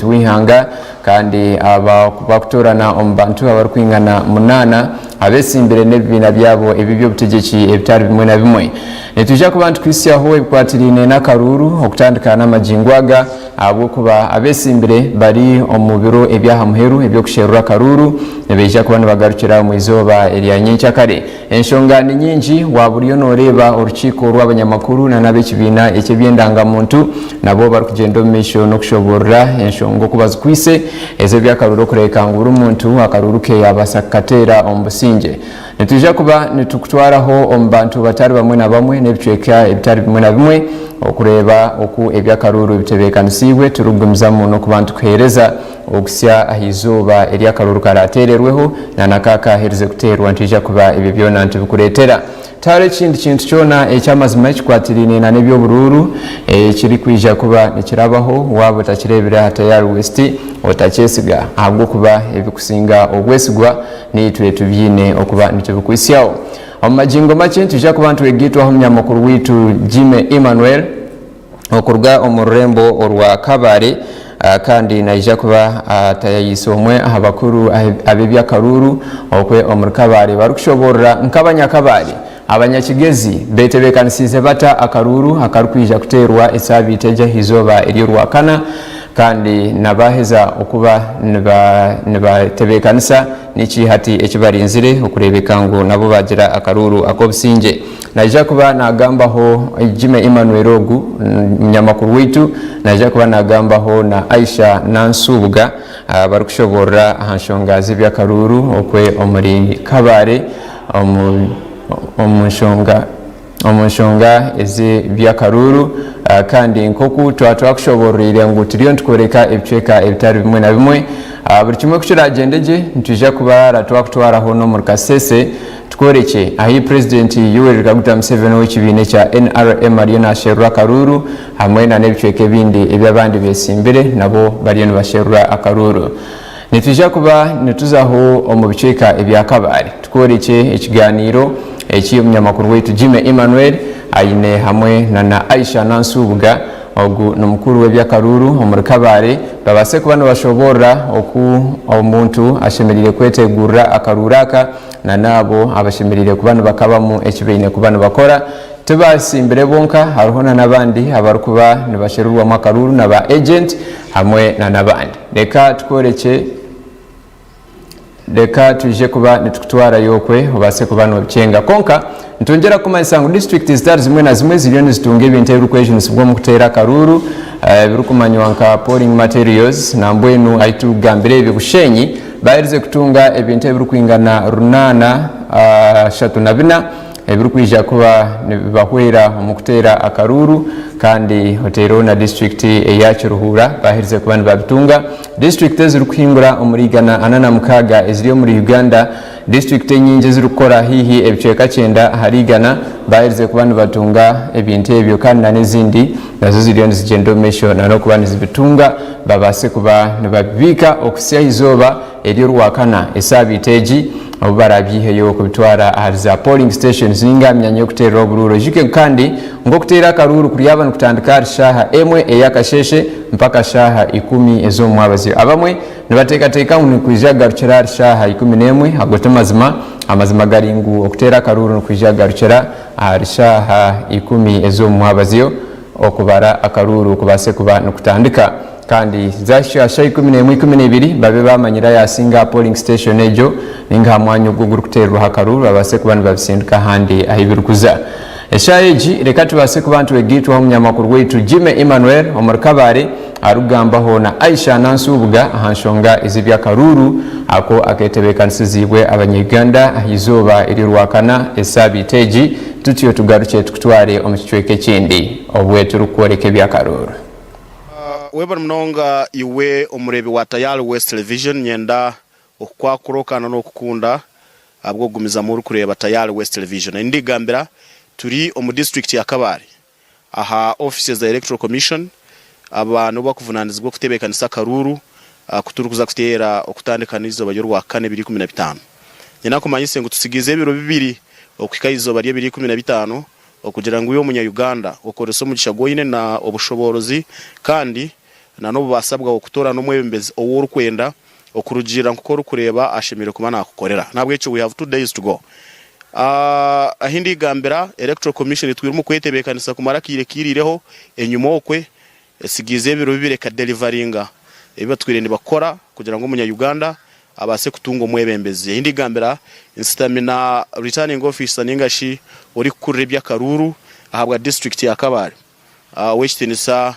Wihanga kandi abakutorana omubantu abarukwingana munana abesimbire n'ebibina byabo ebibyo butegeki ebitari bimwe na bimwe netujja ku bantu Christiaho ebikwatirine n'akaruru okutandika n'amajingwaga abokuba abesimbire bari omubiro ebyahamuheru ebyokusherura karuru nebeja kuba bagarukira mu izoba eryanyica kare enshonga ni nyingi waburiyo noreba urukiko rw'abanyamakuru na nabekibina ekibyendanga muntu nabo barukugenda omisho no kushoborra enshonga kubazikwise ezo byakaruru kurekangura umuntu akaruruke yabasakatera ombusinje netujja kuba nitukutwaraho omubantu batari bamwe na bamwe nebicweka ebitari bimwe na bimwe okureba oku ebyakaruru bitebekanisibwe turugumizamu no kubantu kuhereza okusya ahizuba eryakaruru karatererweho na nakaka herize kuterwa ntijja kuba ebibyo nantu bikuretera tare kintu cyona ekyamazima ekikwatirine na nebyo bururu kiri kwija kuba nikirabaho wabo takirebera hatayari west otakyesiga ahubwo kuba ebikusinga ogwesigwa nitwe tubyine okuba nicyo bikwisyawo amajingo make tujja ku bantu egitwa omnyamakuru witu Jimmy Emmanuel okurga omurembo orwa Kabare kandi naija kuba atayisomwe abakuru abebya karuru okwe omurkabare barukushoborra nk'abanyakabare abanyakigezi betebekanisize bata akaruru akarukwija kuterwa esabiteje hizoba ery'urwakana kandi nabaheza okuba nibatebekanisa niki hati ekibarinzire okurebeka ngo nabo bagira akaruru akobusinje naija kuba nagambaho Jimmy Emmanuel Ogu munyamakuru witu naija kuba nagambaho na Aisha Nansubuga barukushoborra ahanshonga zibya karuru okwe omuri Kabare omushonga ezi byakaruru kandi nkoku twakushoborera ngo turiyo ntukoreka ebiceka ebitari bimwe na bimwe buri kimwe kuciragendeje ntujja kuba twakutwaraho no muri Kasese tukoreke ahi president Yoweri Kaguta Museveni w'ekibine kya NRM ariyo nasherura karuru hamwe na nebiceka ebindi ebyabandi besimbire nabo bariyo nibasherura akaruru nitujja kuba nituzaho omubiceka ebyakabari tukoreke ekiganiro ekiy'omunyamakuru wetu Jimmy Emmanuel aine hamwe na Aisha Nansubuga ogu nomukuru w'ebyakaruru omuri Kabare babase kuba bashobora oku omuntu ashemerire kwetegurra akaruraka na nabo abashemerire kuba bakabamu ekibine kuba bakora tubasimbire bonka hariho n'abandi abarukuba nibasherurwa makaruru naba agent hamwe n'abandi Deka tuje kuba nitukutwara yokwe obase kuba no bichenga konka ntongera kuma isango district stars zimwe na zimwe ziriyo nizitunga ebintu equations bwo mukutera karuru birukumanywa nka pouring materials na mbwenu aitugambire ebigushenyi bayirize kutunga ebintu ebirukwingana runana shatu na bina ebirukwija kuba bahwera mukutera akaruru kandi hotero na district eyakiruhura bahirize kuba babitunga district ezirukwingura omurigana anana mukaga eziriyo muri Uganda district nyingi zirukora hihi ebiceka cyenda harigana bahirize kuba batunga ebintu ebyo kandi n'izindi nazo ziriyo nizigendo mesho no kuba nizibitunga babase kuba babika okusya izoba ery'urwakana esabiteji obarabyiheyo kubitwara ahariza polling stations ningamyanye okuterera obururo jike kandi ngokutera karuru kuri abantu kutandika shaha emwe eyakasheshe mpaka shaha 10 ezomwabazi abamwe nibatekateka unikwiza garuchera shaha 11 agotema amazima garingu okutera karuru nikwiza garuchera shaha 10 ezomwabaziyo okubara akaruru kubase kuba nokutandika kandi zasha 11 babe bamanyira ya singa polling station ejo ninga mwanyo guguru kuterwa hakaruru abase kubantu babisinduka handi ahibirukuza eshayeji rekati base kubantu egitwa omnyamakuru wetu Jimmy Emmanuel omurkabare arugambaho na Aisha Nansubuga ahanshonga izibya karuru ako aketebekanisiziwe abanyuganda ahizoba erirwakana esabiteji tutiyo tugaruke tukutware omukicweke kindi obwetu rukoreke bya karuru webara mnonga iwe omurebe wa Tayari West Television nyenda okwakurokana no kukunda abwo gumiza muri kureba Tayari West Television indigambira turi omu district ya Kabare aha offices za Electoral Commission abantu bakuvunanizwa kutebekanisa karuru kuturukuza kutera okutandikanizo bayorwa 4 nyina kumanyise ngo tusigize biro bibiri okwikayizo bari 215 okugira ngo uyo munya Uganda okoreso mu gishagoyine na obushoborozi kandi na nobu basabwa okutora n'omwebembezi oworukwenda okurugira nkuko rukureba ashimire kuba nakukorera nabwo ekyo we have 2 days to go. Ahindi gambira electoral commission twirimo kwetebekanisa kumara kirireho enyuma okwe esigize biro bibireka deliveringa ebiba twirende bakora kugira ngo umunya Uganda abase kutunga omwebembezi. Ahindi gambira instamina returning officer ningashi uri kurebya Karuru ahabwa district ya Kabale wechitinisa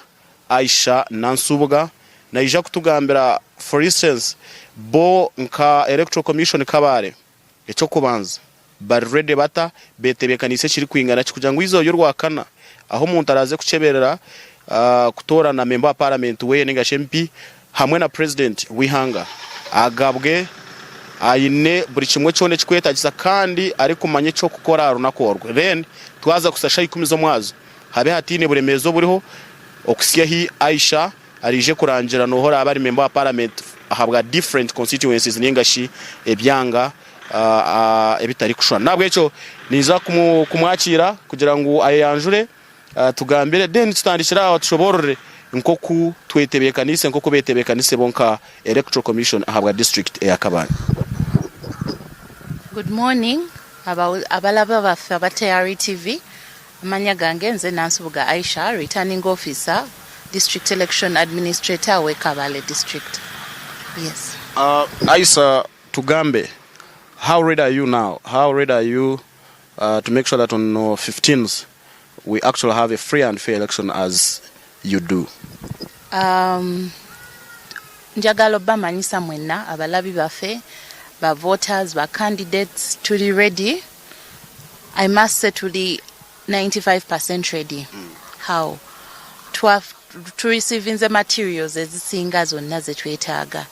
Aisha Nansubuga na ija kutugambira for instance bo nka electoral commission Kabale echo kubanza barrede bata betebekanise kiri kwingana kikugira ngo izo yorwakana aho umuntu araze kuceberera kutora na member wa parliament we ninga MP hamwe na president wihanga agabwe ayine buri kimwe cyone kikwetagisa kandi ari kumanye cyo gukora runakorwe then twaza kusasha 10 zo mwazo habe hatine buremezo buriho okusiya hi Aisha arije kurangira nohora abari member wa parliament ahabwa different constituencies ningashi ebyanga ebitari kushwana nabwo echo niza kumwakira kugira ngo ayanjure tugambire then tutandikira aho tushoborore nkoku twetebekanise nkoko betebekanise bonka electoral commission ahabwa district ya Kabale. Good morning abalaba bafe abatayari TV amanya gange nze Nansubuga Aisha returning officer district election administrator we Kabale district. Yes. Aisha tugambe, how ready are you now? How ready are you to make sure that on 15th we actually have a free and fair election as you do? Njagalo bamanyisa mwena abalabi bafe ba voters ba candidates tuli ready. I must say tuli 95% ready. How to receiving the materials ezisinga zonna zetwetaaga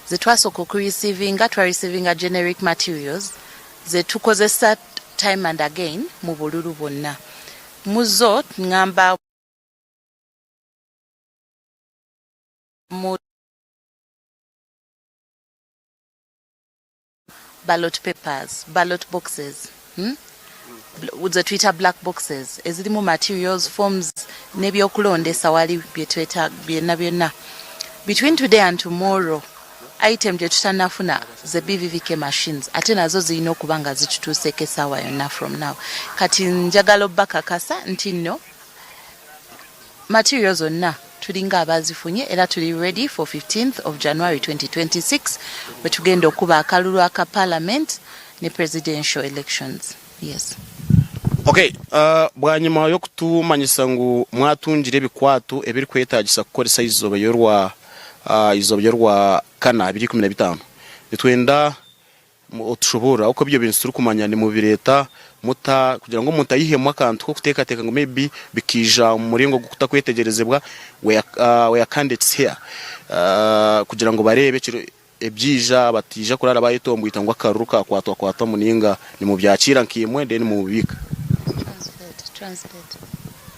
zetwasooka okureceiving a generic materials zetukozesa time and again mu bululu bonna muzo ngamba mu ballot papers, ballot boxes, the Twitter black boxes, ezilimu materials, forms, nebyokulondesa wali byetweta byonna. Between today and tomorrow, item jetutanafuna the BVVK machines. Ate nazo zirina okuba nga zitutuuseko essaawa yonna from now. Kati njagala obbakakasa nti nno materials zonna tulinga abazifunye era tuli ready for 15th of January 2026 bwe tugenda okuba akalulu aka parliament ne presidential elections. Yes. Okay, bwanyuma yo kutumanyisa ngu mwatungire bikwatu ebiri kwetagisa kukolesa izoba yorwa kana 2015 bitwenda otushobora uko byo bintu turi kumanya ni mu bireta muta kugira ngo umuntu ayihemo akantu ko kutekateka ngo maybe bikija umuringo gutakwetegerezebwa we candidates here kugira ngo barebe ebyija batija kurara bayitombo itangwa karuka kwatwa muninga ni mu byakira nkimwe then mu bubika. Translate.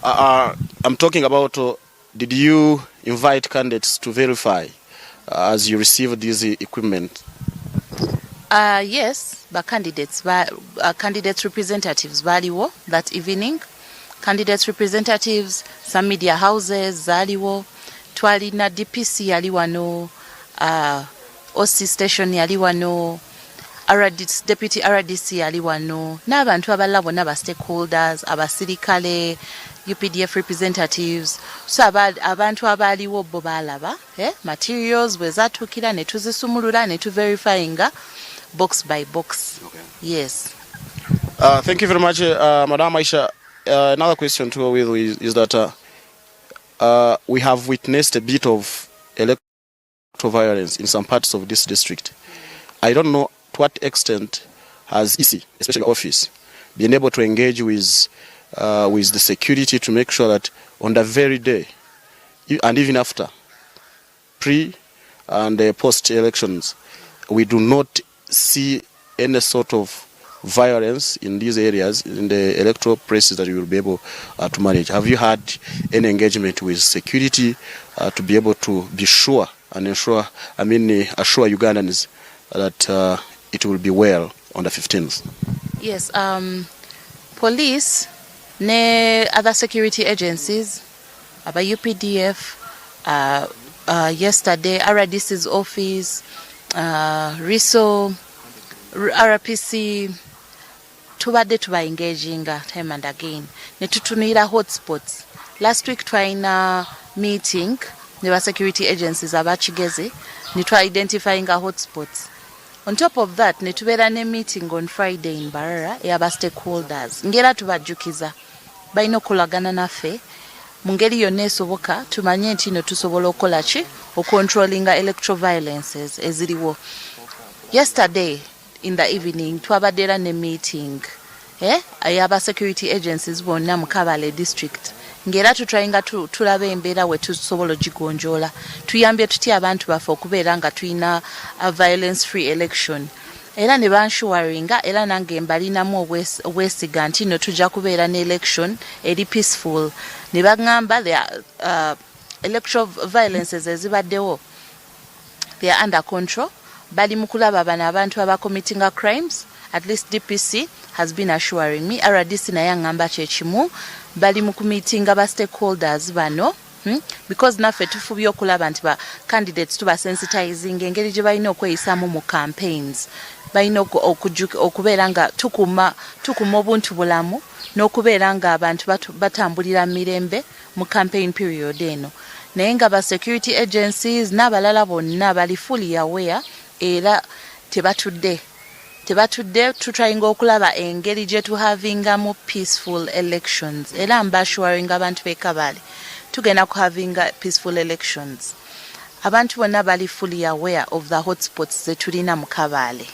I'm talking about did you invite candidates to verify as you receive this equipment? Yes, but candidates representatives valiwo that evening. Candidates representatives, some media houses zaliwo, twalina DPC yaliwano, OC station yaliwano, deputy RDC yaliwano, n'abantu abalabo n'aba stakeholders, abasirikale, UPDF representatives, so abantu abaliwo bo balaba materials bwezatukira ne tuzisumulula ne tu verifyinga box by box. Okay. Yes. Thank you very much, Madam Aisha. Another question to go with is that we have witnessed a bit of electoral violence in some parts of this district. I don't know to what extent has EC, especially office, been able to engage with the security to make sure that on the very day and even after, pre and post elections, we do not see any sort of violence in these areas, in the electoral places that you will be able to manage. Have you had any engagement with security to be able to be sure and assure Ugandans that it will be well on the 15th? Yes, police ne other security agencies, aba UPDF, yesterday, RDC's office, RISO, RPC, tubadde tuba engaging time and again. Ne tutunira hotspots. Last week twaina meeting ne ba security agencies abachigeze ne twa identifying hotspots. On top of that, ne tubeera ne meeting on Friday in Barara ey'aba stakeholders. Ngera tubajjukiza balina okulagana naffe mu ngeri yonna esoboka tumanye nti no tusobola okukola ki ocontrollinga electoral violences eziriwo. Yesterday in the evening twabadde era ne meeting ey'aba security agencies bonna mu Kabale district. Ngera tutryinga tulaba embeera we tusobola ogigonjoola. Tuyambye tutya abantu baffe okubeera nga tulina a violence free election. Era ne banshuwaringa era nange mbalinamu obwesiga nti no tujja kubeera ne election eri peaceful. Ne bagamba electoral violences ezibaddewo they are under control. Bali mu kulaba bano abantu aba committing crimes. At least DPC has been assuring me. RDC naye ngamba kyekimu bali mu kumeeting aba stakeholders bano. Because naffe tufubye okulaba nti ba candidates tuba sensitizing engeri gye balina okweyisaamu mu campaigns. Balina okubeera nga tukuma obuntu bulamu n'okubeera nga abantu batambulira mirembe mu campaign period eno. Naye nga ba security agencies n'abalala bonna bali fully aware era tebatudde tutryinga okulaba engeri gye tuhavingamu peaceful elections. Era mbashuwaringa abantu b'e Kabale tugenda kuhavinga peaceful elections. Abantu bonna bali fully aware of the hotspots ze tulina mu Kabale.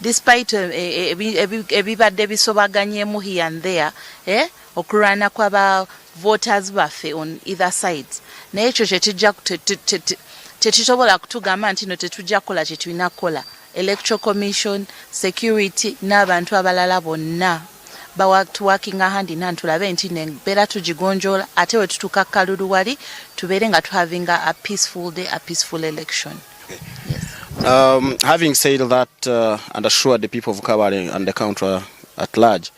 Despite ebibadde bisobaganyemu here and there, okulwana kw'aba voters baffe on either sides. Naye ekyo tekitusobola kutugamba nti no tetujja kukola kye tulina kukola. Electoral Commission, security n'abantu abalala bonna tuwakinga hand in hand tulabe nti nembeera tugigonjoola ate we tutuuka kalulu wali tubeere nga tuhavinga a peaceful day, a peaceful election. Okay. Yes. Having said that and assured the people of Kabale and the country at large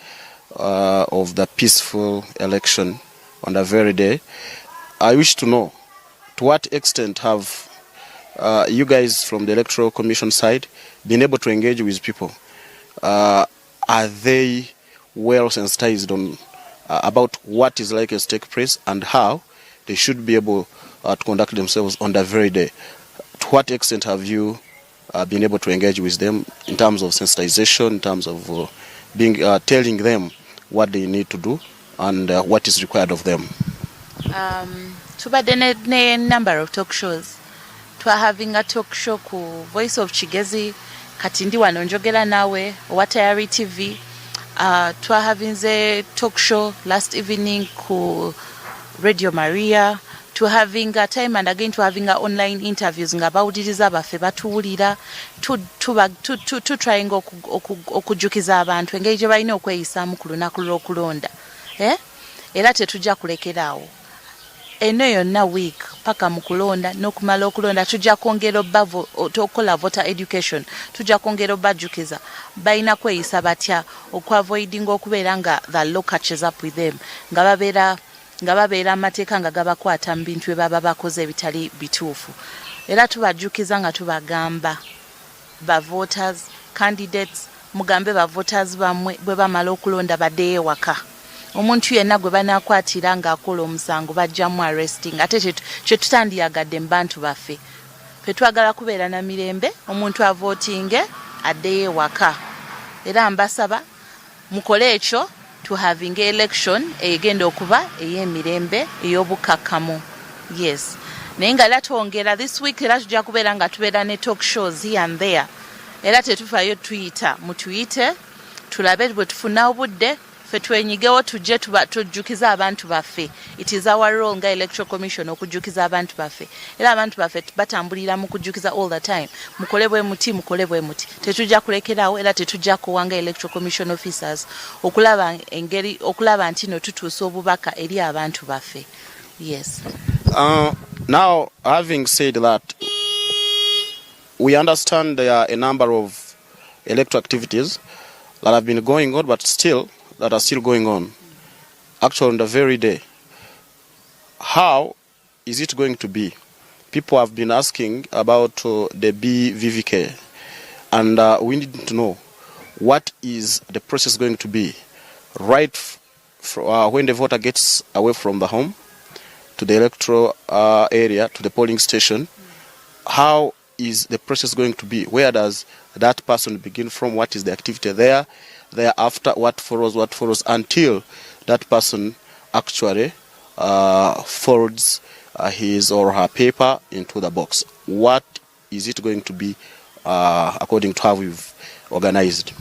of the peaceful election on the very day, I wish to know to what extent have you guys from the Electoral Commission side been able to engage with people? Are they well sensitized on about what is likely to take place and how they should be able to conduct themselves on the very day? To what extent have you been able to engage with them in terms of sensitization, in terms of telling them what they need to do and what is required of them? Tubadde ne number of talk shows. Twa having a talk show ku Voice of Chigezi, kati ndi wano njogera nawe, Watayari TV. Twa having a talk show last evening ku Radio Maria. To having a time and again to having a online interviews nga bawuliriza baffe batuwulira to trying okujjukiza abantu engeri gye balina okweyisaamu ku lunaku lw'okulonda. Era tetujja kulekeraawo. Eno yonna week paka mu kulonda n'okumala okulonda tujja kwongera okukola voter education, tujja kwongera obajjukiza balina kweyisa batya okwaavoidinga okubeera nga the law catches up with them nga babeera amateeka nga gabakwata mu bintu bye baba bakoze ebitali bituufu. Era tubajjukiza nga tubagamba ba voters, candidates, mugambe ba voters bamwe bwe bamala okulonda baddeyo ewaka. Omuntu yenna gwe banaakwatira ng'akola omusango bajjamu arresting. Ate kye tutandiyagadde mu bantu baffe. Ffe twagala kubeera na mirembe, omuntu avotinge addeyo ewaka. Era mbasaba mukole ekyo to having election egenda okuba ey'emirembe ey'obukakkamu. Yes. Naye nga era twongera this week era tujja kubeera nga tubeera ne talk shows here and there. Era tetufaayo tuyita mutuyite tulabe bwe tufuna obudde ffe twenyigewo tujje tujjukiza abantu baffe. It is our role nga Electoral Commission okujjukiza abantu baffe. Era abantu baffe batambulira mu kujjukiza all the time. Mukole bwe muti. Tetujja kulekeraawo era tetujja kuwanga Electoral Commission officers okulaba nti no tutuusa obubaka eri abantu baffe. Yes. Now, having said that, we understand there are a number of electoral activities that have been going on, but that are still going on. Actually, on the very day, how is it going to be? People have been asking about the BVVK, and we need to know what is the process going to be right when the voter gets away from the home to the electoral area, to the polling station. How is the process going to be? Where does that person begin from? What is the activity there? Thereafter, what follows until that person actually folds his or her paper into the box? What is it going to be according to how we've organized?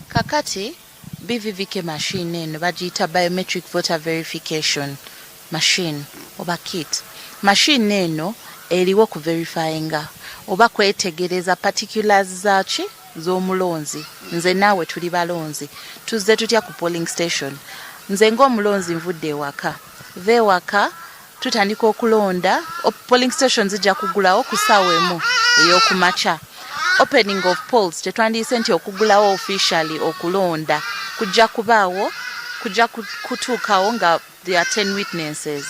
Kakati BVVK machine eno bagiyita biometric voter verification machine oba kit. Machine eno eriwo ku verifyinga oba kwetegereza particulars zachi z'omulonzi. Nze naawe tuli balonzi, tuzze tutya ku polling station. Nze ng'omulonzi nvudde ewaka, ve ewaka tutandika okulonda. Polling stations zijja kugulawo ku ssaawa emu ey'okumakya. Opening of polls tetwandiise nti okugulawo officially okulonda kujja kubaawo, kujja kutuukawo nga there are 10 witnesses.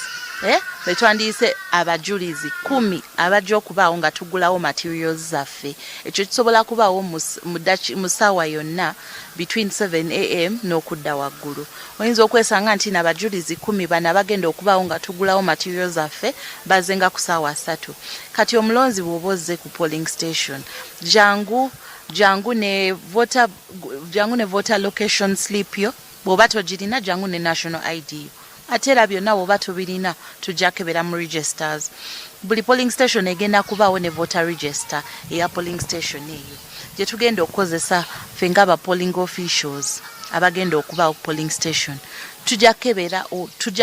Betwandiise abajulizi 10 abajja okubaawo nga tugulawo materials zaffe. Ekyo kisobola kubaawo mu ssaawa yonna between 7 am n'okudda waggulu. Oyinza okwesanga nti n'abajulizi 10 bana bagenda okubaawo nga tugulawo materials zaffe bazenga ku ssaawa 3. Kati omulonzi bw'oba ozze ku polling station, jangu ne voter location slip yo bw'oba togirina, jangu ne national ID yo. Ate era byonna bw'oba tubirina tujja kebera mu registers. Buli polling station egenda kubaawo ne voter register eya polling station eyo gye tugenda okukozesa ffe ng'aba polling officials abagenda okubaawo polling station. Tujja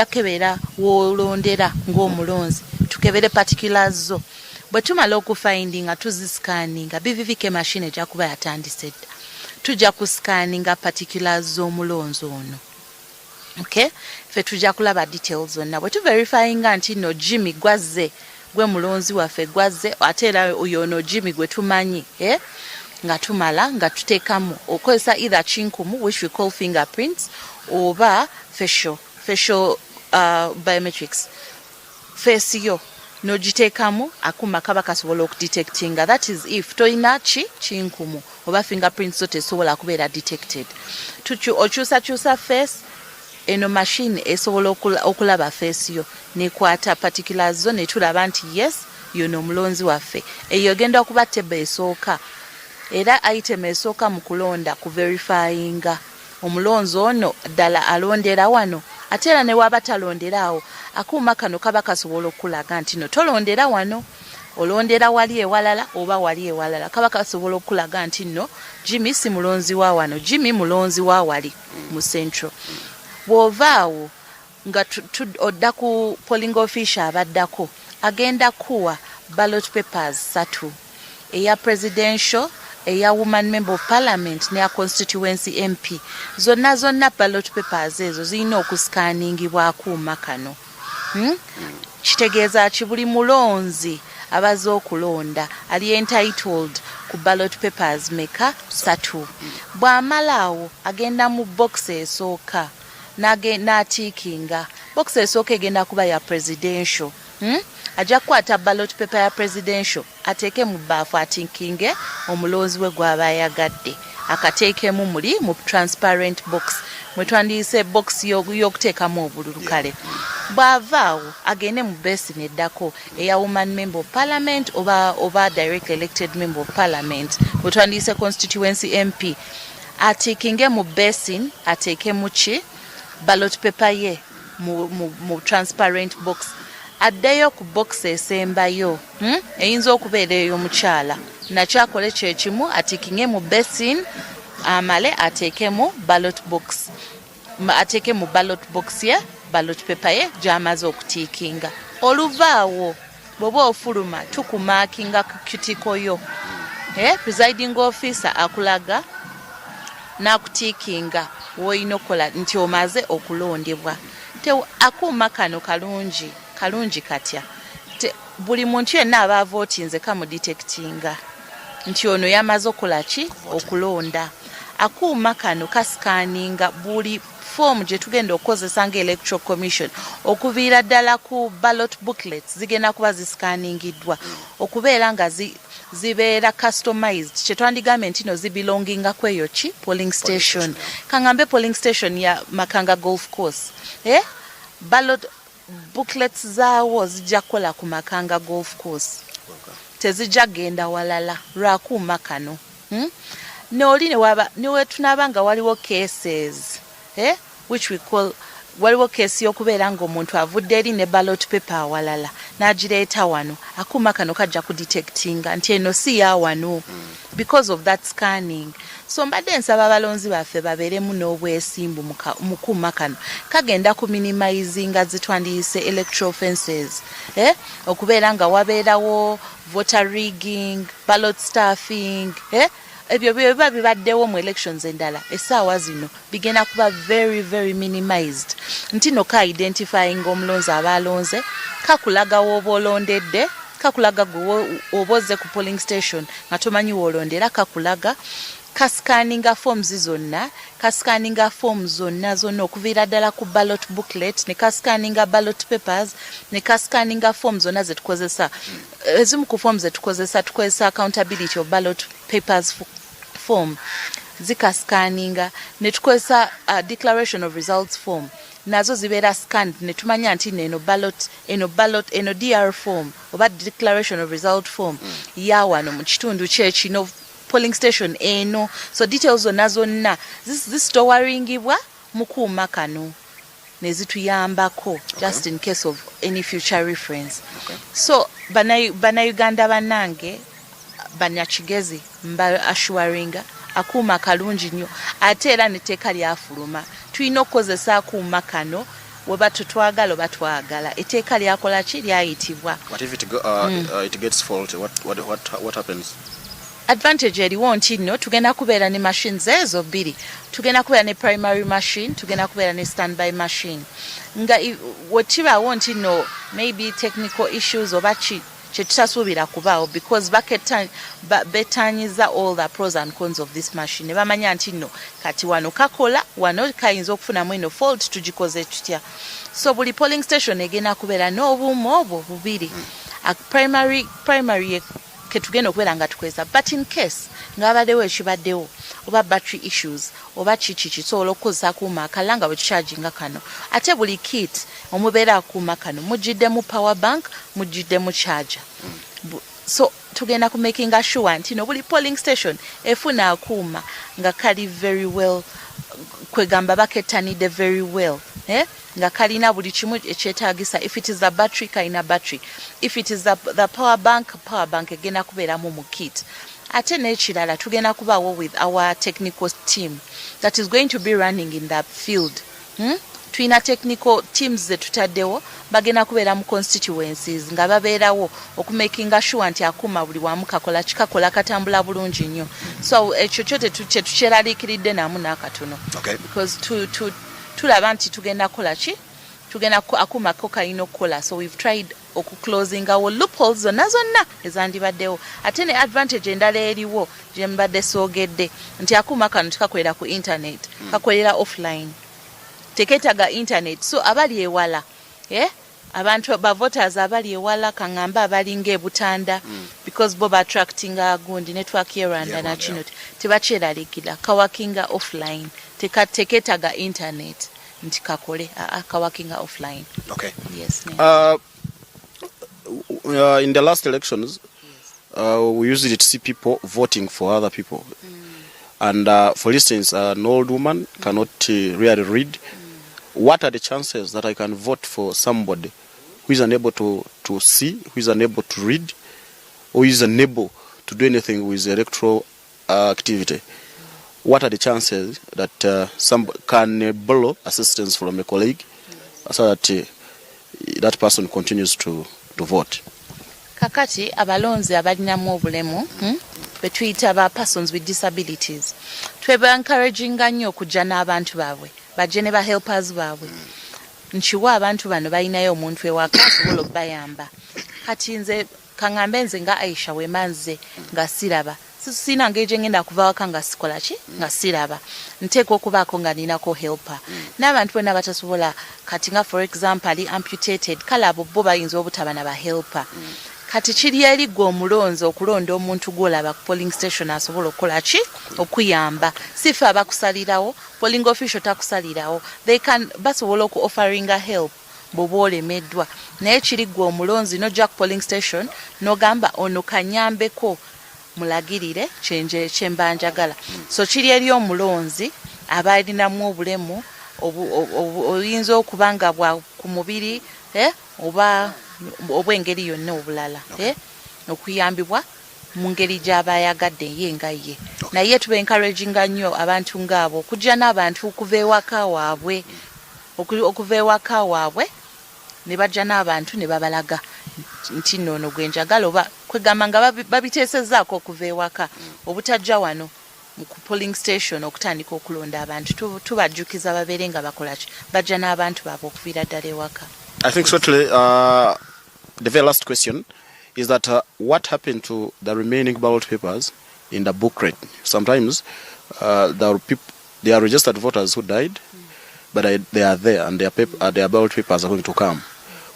kebera w'olondera ng'omulonzi, tukebere particulars zo. Bwe tumala okufindinga tuziscanninga, BVVK machine ejja kuba yatandise dda. Tujja kuscanninga particulars z'omulonzi ono. Okay? Fe tujja kulaba details zonna. Bwe tuverifyinga nti no Jimmy gwazze, gwe mulonzi waffe gwazze, ate era oyo no Jimmy gwe tumanyi, nga tumala nga tuteekamu okozesa either chinkumu, which we call fingerprints, oba facial biometrics. Face yo n'ogiteekamu akuma kaba kasobola okudetectinga. That is if toyina chinkumu oba fingerprints zo tesobola kubeera detected. Okyusa face, eno machine esobola okulaba face yo nekwata particulars zo netulaba nti yes yono omulonzi waffe. Eyo genda okuba tebe esooka, era item esooka mu kulonda ku verifyinga omulonzi ono ddala alondera wano. Ate era ne waba talonderaawo, akuuma kano kaba kasobola okulaga nti no tolondera wano, olondera wali ewalala oba wali ewalala. Kaba kasobola okulaga nti no Jimmy si mulonzi wa wano, Jimmy mulonzi wa wali mu central. Bw'ovaawo nga odda ku polling official abaddako, agenda kuwa ballot papers 3, eya presidential, eya woman member of parliament ne ya constituency MP. Zonna ballot papers ezo zirina okuscaningibwa akuuma kano. Kitegeeza ki buli mulonzi abaze okulonda ali entitled ku ballot papers meka 3. Bw'amalaawo agenda mu box esooka n'atiikinga. Box esooka egenda kuba ya presidential. Ajja kukwata ballot paper ya presidential ateeke mu bbaafu atiikinge omulonzi we gw'aba ayagadde, akateekemu muli mu transparent box mwe twandiise box y'okuteekamu obululu kale. Bw'avaawo agende mu basin eddako eya woman member of parliament oba direct elected member of parliament mwe twandiise constituency MP, atiikinge mu basin ateekemu ballot paper ye mu transparent box. Addeyo ku box esembayo, eyinza okubeera ey'omukyala, nakyakole kyekimu atiikinge mu basin amale ateekemu ballot box. Ateeke mu ballot box ye ballot paper ye gy'amaze okutiikinga. Oluvaawo bw'oba ofuluma tukumaakinga ku kitiko yo. Presiding officer akulaga n'akutiikinga w'olina okukola nti omaze okulondebwa. Akuuma kano kalungi katya. Buli muntu yenna aba votinze kamu detectinga nti ono yamaze okola ki okulonda. Akuuma kano kasikaninga buli form gye tugenda okukozesa nga electoral commission okuviira ddala ku ballot booklets zigenda kuba ziscanningiddwa okubeera nga zibeera customized kyetwandigambye nti no zibelonginga kweyo ki polling station kangambe polling station ya Makanga Golf Course ballot booklets zaawo zijja kukola ku Makanga Golf Course tezijja genda walala lwakuuma kano Noli niwe tunabanga waliwo cases which we call waliwo case yokubeera nga omuntu avudde eri ne ballot paper walala n'agireeta wano akuuma kano kajja kudetectinga nti eno si ya wano because of that scanning so mbadde nsaba abalonzi baffe babeeremu n'obwesimbu mu kuuma kano kagenda ku minimizinga zitwandiyise electoral offences okubeera nga wabeerawo voter rigging ballot staffing ebyo biba bibaddewo mu elections endala essaawa zino bigenda kuba very very minimized nti no ka identifying omulonzi abalonze kakulaga woba olondedde kakulaga oboze ku polling station nga tomanyi woolondera kakulaga kascanninga forms zonna okuviira ddala ku ballot booklet ne kascanninga ballot papers ne kascanninga forms zonna zetukozesa ezimu ku forms zetukozesa accountability of ballot papers form zikascanninga ne tukozesa declaration of results form nazo zibeera scanned ne tumanya nti eno DR form oba declaration of result form ya wano mu kitundu kyekino polling station eno so details zonna zisitowaringibwa mu kuuma kano ne zituyambako just in case of any future reference so bannayuganda bannange bannakigezi mba assuringa akuuma kalungi nnyo ate era netteeka lyafuluma tulina okukozesa akuuma kano weba tutwagala oba twagala etteeka lyakola ki lyayitibwa What if it gets faulty? What happens? Advantage eriwo nti nno tugenda kubeera ne machines ezo bbiri tugenda kubeera ne primary machine tugenda kubeera ne standby machine nga wekibaawo nti nno maybe technical issues oba kyetutasuubira kubaawo because betaanyiza all the pros and cons of this machine ne bamanya nti nno kati wano kakola wano kayinza okufunamu eno fault tugikoze tutya so buli polling station egenda kubeera n'obuuma obwo bubiri primary ketugenda okubeera nga tukweza but in case ng'abaddewo ekibaddewo oba battery issues oba kiki kisobola okukozesa akuuma akala nga bwe tucharginga kano ate buli kit omubeera akuuma kano mujjiddemu power bank mujjiddemu charger so tugenda ku making sure nti no buli polling station efuna akuuma nga kali very well kwegamba bakettanidde very well nga kalina buli kimu ekyetaagisa if it is the battery kalina battery if it is the power bank egenda kubeeramu mu kit ate n'ekirala tugenda kubaawo with our technical team that is going to be running in that field tulina technical teams zetutaddewo bagenda kubeera mu constituencies nga babeerawo okumakinga sure nti akuuma buli wamu kakola katambula bulungi nnyo so ekyo kyo tetukyeraliikiridde namu n'akatono because tulaba nti tugenda kukola ki tugenda akuuma ko kalina okukola so we've tried okuclosing our loopholes zonna ezandibaddewo ate ne advantage endala eriwo gye mbadde soogedde nti akuuma kano tikakolera ku internet kakolera offline teketaga internet so abali ewala abantu voters abali ewala kangamba abalinga ebutanda because bo attractinga gundi network yeranda na kino tebakyeralikira kawakinga offline teketaga internet nti kakole kawakinga offline. Okay. Yes. In the last elections, we usually see people voting for other people. And for instance, an old woman cannot really read. What are the chances that I can vote for somebody who is unable to see, who is unable to read, or is unable to do anything with electoral activity? What are the chances that somebody can borrow assistance from a colleague so that that person continues to vote? Kakati abalonzi abalinamu obulemu betuyita ba persons with disabilities tweba encouraging nnyo okujja n'abantu baabwe bajje ne ba helpers baabwe nkiwa abantu bano balinayo omuntu ewaka asobola okubayamba kati nze kaŋŋambe nze nga Aisha wemanze nga siraba sina ngeje ngenda kuva waka nga sikola ki nga siraba nteeka okubaako nga ninako helper n'abantu bonna batasobola kati nga for example ali amputated kale abo bo bayinza obutaba na ba helper kati kiri eri gwe omulonzi okulonda omuntu gw'olaba ku polling station asobola okukola ki okuyamba sife abakusalirawo polling official takusalirawo basobola oku offeringa help bw'oba olemeddwa naye kiri gwe omulonzi nojja ku polling station n'ogamba ono kanyambeko mulagirire kyemba njagala so kiri eri omulonzi aba alinamu obulemu oyinza okuba nga bwa ku mubiri oba obwengeri yonna obulala okuyambibwa mu ngeri gy'aba ayagadde ye nga ye naye tuba encouraginga nnyo abantu ngaabo okujja n'abantu okuva ewaka waabwe ne bajja n'abantu ne babalaga nti noono gwe njagala oba kwegamba nga babiteesezaako okuva ewaka obutajja wano ku polling station okutandika okulonda abantu tubajjukiza babeere nga bakola ki bajja n'abantu baabwe okuviira ddala ewaka. I think certainly the very last question is that what happened to the remaining ballot papers in the booklet? Sometimes there are registered voters who died, but they are there and their ballot papers are going to come.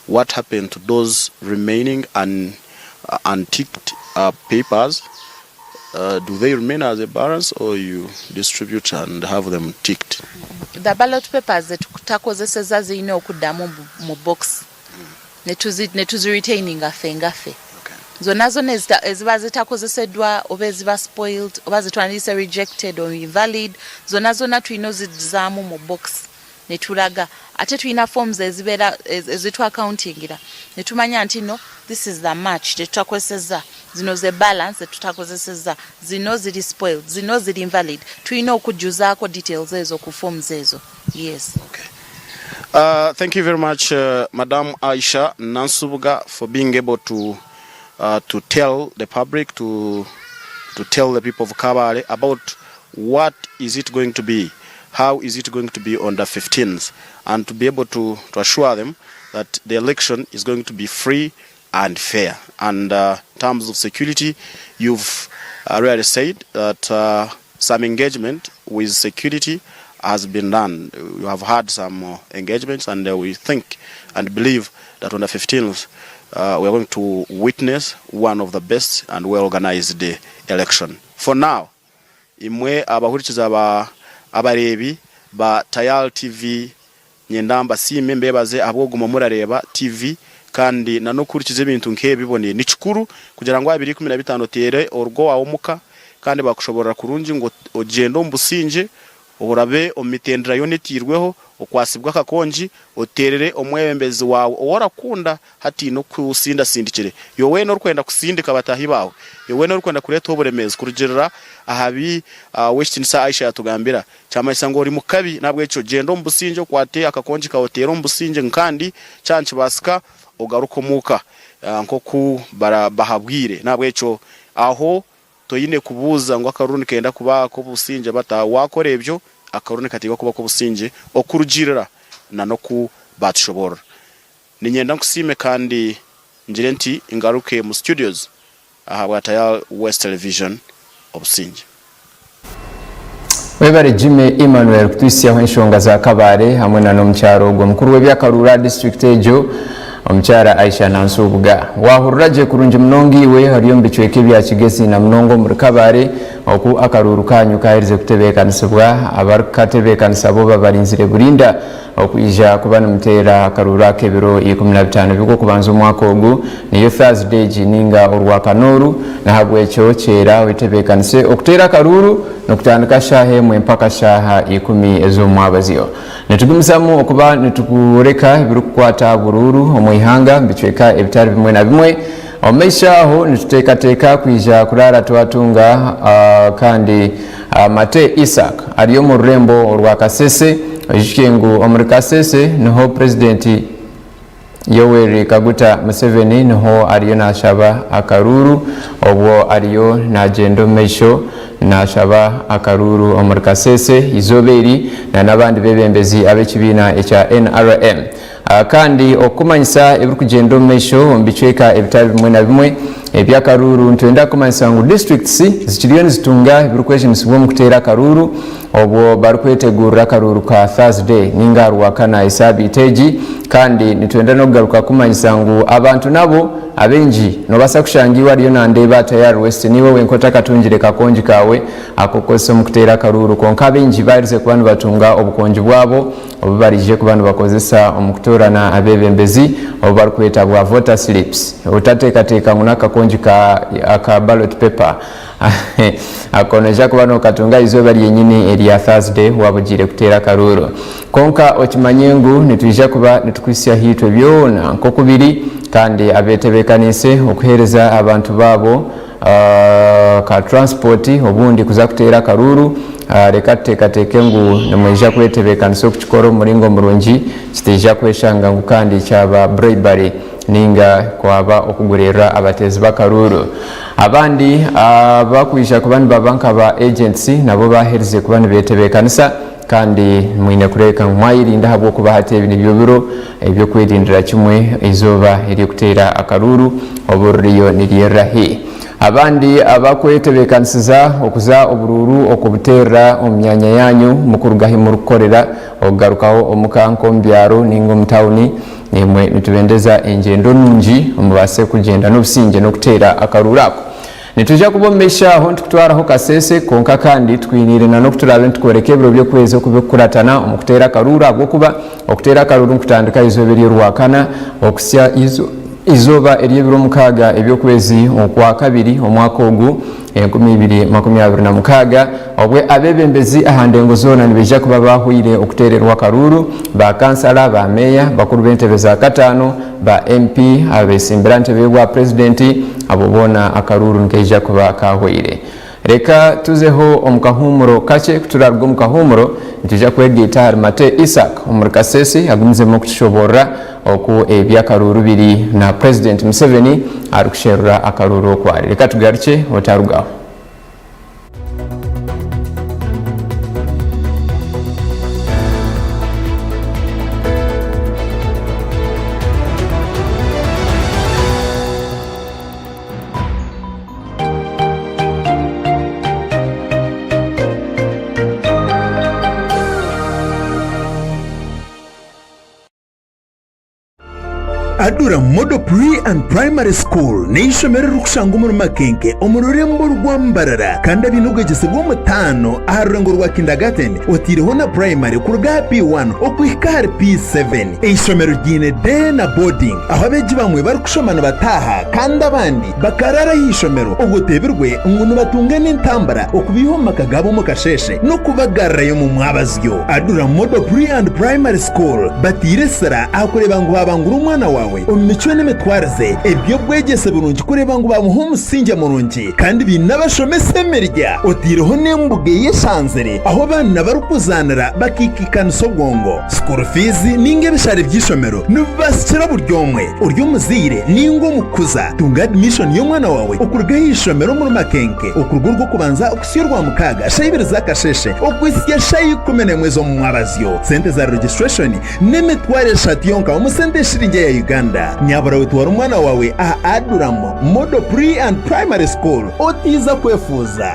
What happened to those remaining unticked papers? Do they remain as a balance or you distribute and have them ticked? The ballot papers that tutakozeseza zirina okuddamu mu box ne tuziretaining ngaffe zonna eziba zitakozeseddwa oba eziba spoiled oba zitwandise rejected or invalid zonna tulina ozizaamu mu box ne tulaga ate tulina forms ezibeera ezitwaccountingira ne tumanya nti no this is the match tetutakozeseza zino ze balance tutakozeseza zino ziri spoiled zino ziri invalid tulina okujjuzaako details ezo ku forms ezo. Yes. Okay. Thank you very much, Madam Aisha Nansubuga, for being able to tell the public, to tell the people of Kabale about what is it going to be, how is it going to be on the 15th, and to be able to assure them that the election is going to be free and fair. And in terms of security, you've already said that some engagement with security has been done. We have had some engagements, and we think and believe that on the 15th we are going to witness one of the best and well-organized election. For now, imwe abahurikiza abarebi ba Tayal TV nyendamba sime mbebaze aboguma murareba TV kandi nanokurikiza ibintu nk'ebibone ni kikuru kugira ngo 2015 tere orgo waumuka kandi bakushobora kurungi ngo ogendo mbusinje orabe omitendera yonetirweho okwasibwa akakonji oterere omwebembezi wawe owarakunda hati no kusinda sindikire yowe no kwenda kusindika batahi bawe yowe no kwenda kureta oburemezi kurugerera ahabi westinisa Aisha yatugambira cyama isango uri mukabi nabwo eco gendo mbusinje kwate akakonji ka hotero mbusinje nkandi cyanci basika ogarukomuka nko ku bahabwire nabwo eco aho toyine kubuza ngo akaruni kenda kuba ko businje bata wakorebyo akaruni katiba kuba ko businje okurugirira nano ku batshobora ninyenda kusime kandi njirenti ingaruke mu studios aha Tayal West Television obusinje. Webare Jimmy Emmanuel kutusiya henshonga za Kabale hamwe na nomcyaro gwo mukuru w'ebyakarura district ejo omukyara Aisha Nansubuga wahururaje kurunje mnongiwe hariyo mbicweke bya Kigesi na mnongo muri Kabale oku akaruru kanyu kaherize kutebekanizibwa abarikatebekanizabo babarinzire burinda okuyija kubana mutera akarura kebiro 15 biko kubanza umwaka ogu niyo Thursday jininga orwakanoru na habwe cyo cyera witebekanise okutera akaruru nokutandika shahe mu mpaka shaha 10 ezo mwabaziyo netugumizamu okuba netukureka birukwata bururu omuyihanga mbicweka ebitari bimwe na bimwe omeisha aho nitutekateka kwija kurara twatunga kandi Mate Isaac ariyo mu Rurembo orwa Kasese Ojishengu omuri Kasese niho president Yoweri Kaguta Museveni niho ariyo nashaba akaruru obwo ariyo na gendo meisho nashaba akaruru omuri Kasese izoberi na nabandi bebembezi abekibina echa NRM kandi okumanyisa ebirukugendo meisho mbicweka ebitari bimwe na bimwe ebyakaruru ntwenda kumanyisa ngu districts zikiriyo nizitunga ebirikwejunisibwa omu kuteera akaruru obwo barikwetegurira akaruru ka Thursday ninga Rwakana esabiiti egi kandi nitwenda n'okugaruka kumanyisa ngu abantu nabo abengi nobasa kushangibwa ariyo nandeeba Tayari West niwe wenkota katungire kakonji kawe akokozesa omu kuteera akaruru konka abengi bairize kuba nibatunga obukonji bwabo obubarije kuba nibakozesa omu kutoorana abebembezi obu barikweta bwa voter slips otateekateeka ngu n'akakonji ka ballot paper akoneja kuba nokatunga izooba ryenyini erya Thursday wabugire kuteera akaruru konka okimanye ngu nitwija kuba nitukwisia hitwe byona nk'okubiri kandi abetebekanise okuhereza abantu babo ka transport obundi kuza kuteera akaruru leka tuteekateeke ngu nimwija kwetebekanisa okukikora omuringo omurungi kiteija kweshanga ngu kandi kyaba bribery ninga kwaba okugurira abatezi b'akaruru abandi bakwisha kuba nibabanka ba agency nabo baherize kuba nibetebekanisa kandi mwine kureka mwayirinda habwokuba hati ebi nibyo biro ebyokwirindira kimwe izooba ery'okuteera akaruru obururiyo niryerahi abandi abakwetebekanisiza okuza obururu okubuteera omu myanya yanyu mukurugahi murukukorera okugarukaho omukanka omu byaro ninga omu tawuni nimwe nitubendeza enjendo nungi omubase kugenda n'obusinge n'okuteera akaruru ako nitujja kubomesha aho ntukutwaraho kasese konka kandi twinire na nokuturabe ntukoreka ebiro byokwezi okubikuratana omu kuteera akaruru habwokuba okuteera akaruru nkutandika izooba ery'Orwakana okusya izooba ery'ebiro 6 ebyokwezi okwa kabiri omwaka ogu 2026 obwe abebembezi ahandengo zoona nibeija kuba bahwire okuteererwa akaruru ba kansala ba meya bakuru b'entebe za katano ba MP abesimbira ntebe bwa presidenti abo bona akaruru nkeija kuba kahwire reka tuzeho omukahumuro kache kuturarwa omukahumuro ntija kwegita Harimate Isaac omurikasesi agumizemu okutushoborra oku ebyakaruru biri na President Museveni arikusherura akaruru okwari reka tugaruke otarugaho Adura Modo Pre and Primary School neishomero rukushanga mu makenke omururembo rwambarara kandi abinugegesebwa mutano aharurengo rwa kindergarten otiriho na primary kuruga P1 okwihika P7 eishomero ryine day na boarding aho abeji bamwe bari kushomana bataha kandi abandi bakarara hishomero ogoteberwe ngunu batunga n'intambara okubihoma kagabo mu kasheshe no kubagarrayo mu mwabazyo Adura Modo Pre and Primary School batire sara akureba ngo habangura umwana wawe omichwe n'emitwaraze ebyo bwegese burungi kureba ngo bamuha umusinge murungi kandi binabashomese merya otiriho n'embuge yeshanzere aho bana barukuzanira bakikikanisa obwongo school fees ninge bishare byishomero nubasira buryomwe uryo muzire ningo mukuza tunga admission y'umwana wawe okuruga yishomero mu makenke okurugurwo kubanza okusirwa mukaga shayibere zakasheshe okwisya shayi kumene mwezo mu mwabazyo sente za registration n'emitware shati yonka umusente shiringe ya Uganda nyabara witwara umwana wawe Aduramo Modo Pre and Primary School otiza kwefuza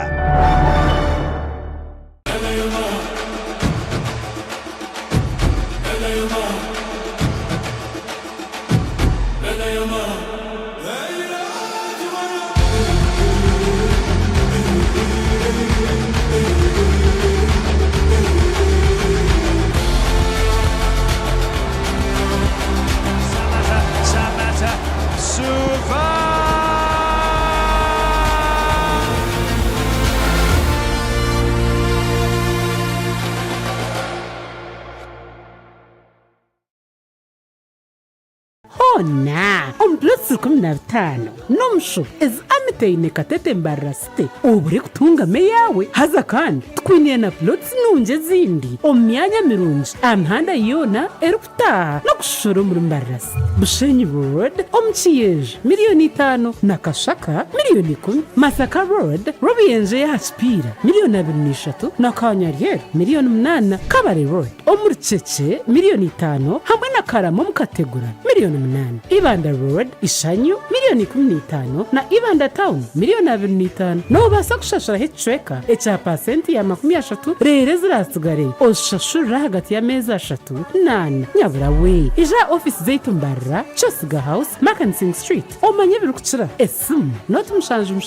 Ona omplotsi 15 nomsho ez amiteine katete mbarasite ubure kutunga meyawe haza kandi twiniye na plots nunje zindi omyanya mirunji amhanda yona erukutaha no kushoro muri mbarasi Bushenyi Road omchiyeje $5,000,000 na Kashaka $10,000,000 Masaka Road Robiyenje ya Hachpira $2,300,000 na Kanyariero $8,000,000 Kabare Road omurchece $5,000,000 hamwe na Karamo mukategura $8,000,000 Ibanda Road Ishayi Kibanyu miliyoni 15 na Ibanda Town miliyoni 25 no basa kushashura hicweka echa pasenti ya 30 rere zirasigare oshashura hagati ya meza 3 nana nyabura we ija office zaitu mbarra Chosiga House Mackenzie Street omanye birukuchira esimu not mushanju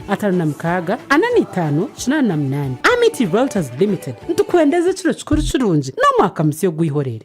atana mkaga anani 5 8 Amity Realtors Limited ntukwendeze chiro chikuru chirunji no mwaka msiyo gwihorere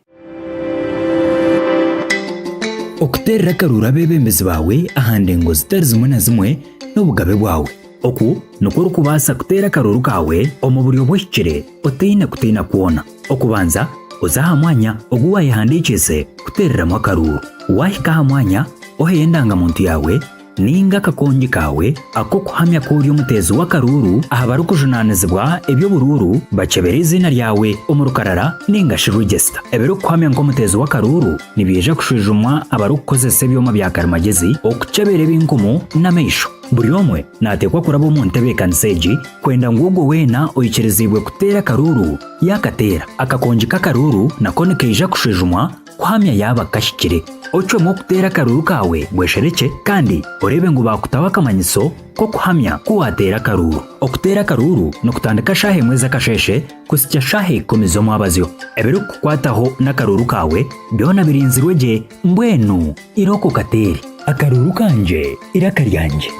okuterera karura bebembezi bawe ahande ngo zitari zimwe na zimwe n'obugabe bwawe oku nukuru kubasa kutera karuru kawe omu buryo bw'ekikire oteina kuona okubanza ozaha mwanya oguwaye handikise kutereramu akaruru wahika mwanya oheyendanga muntu yawe ninga kakonji kawe ako kuhamya kuri umutezi w'akaruru aha barukujunanizibwa ebyo bururu bacebera izina ryawe umurukarara ninga register ebero kuhamya ngo umutezi w'akaruru nibiyeje kushujumwa abarukozese byoma bya karimagezi okucebera binkumu n'ameisho buri omwe natekwa kurabo mu ntebe kanseji kwenda ngugo wena oyikerezibwe kutera karuru yakatera akakonji kakaruru nakone keija kushujumwa kuhamya yaba kashikire ocho mo kutera karuru kawe bweshereke kandi orebe ngo bakutawa kamanyiso ko kuhamya kuwatera karuru okutera karuru no kutandika shahe mweza kasheshe kusitya shahe komizomo abazyo ebero kukwataho na karuru kawe byona birinzirweje mbwenu iroko kateri akaruru kanje irakaryanje.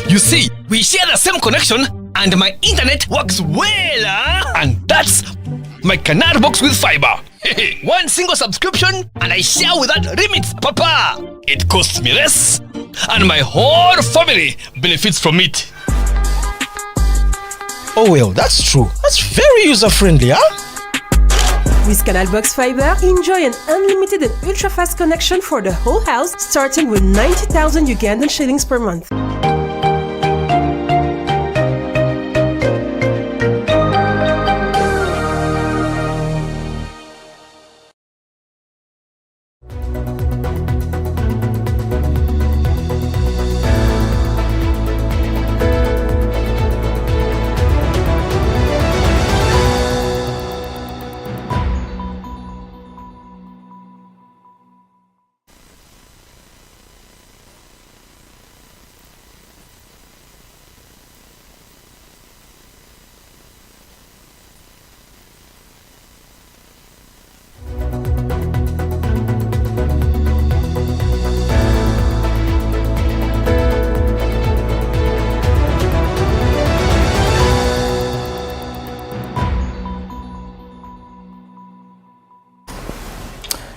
You see, we share the same connection and my internet works well, and that's my Canal Box with fiber. One single subscription and I share without limits, Papa. It costs me less and my whole family benefits from it. Oh well, that's true. That's very user-friendly, huh? With Canal Box Fiber, enjoy an unlimited and ultra-fast connection for the whole house, starting with 90,000 Ugandan shillings per month.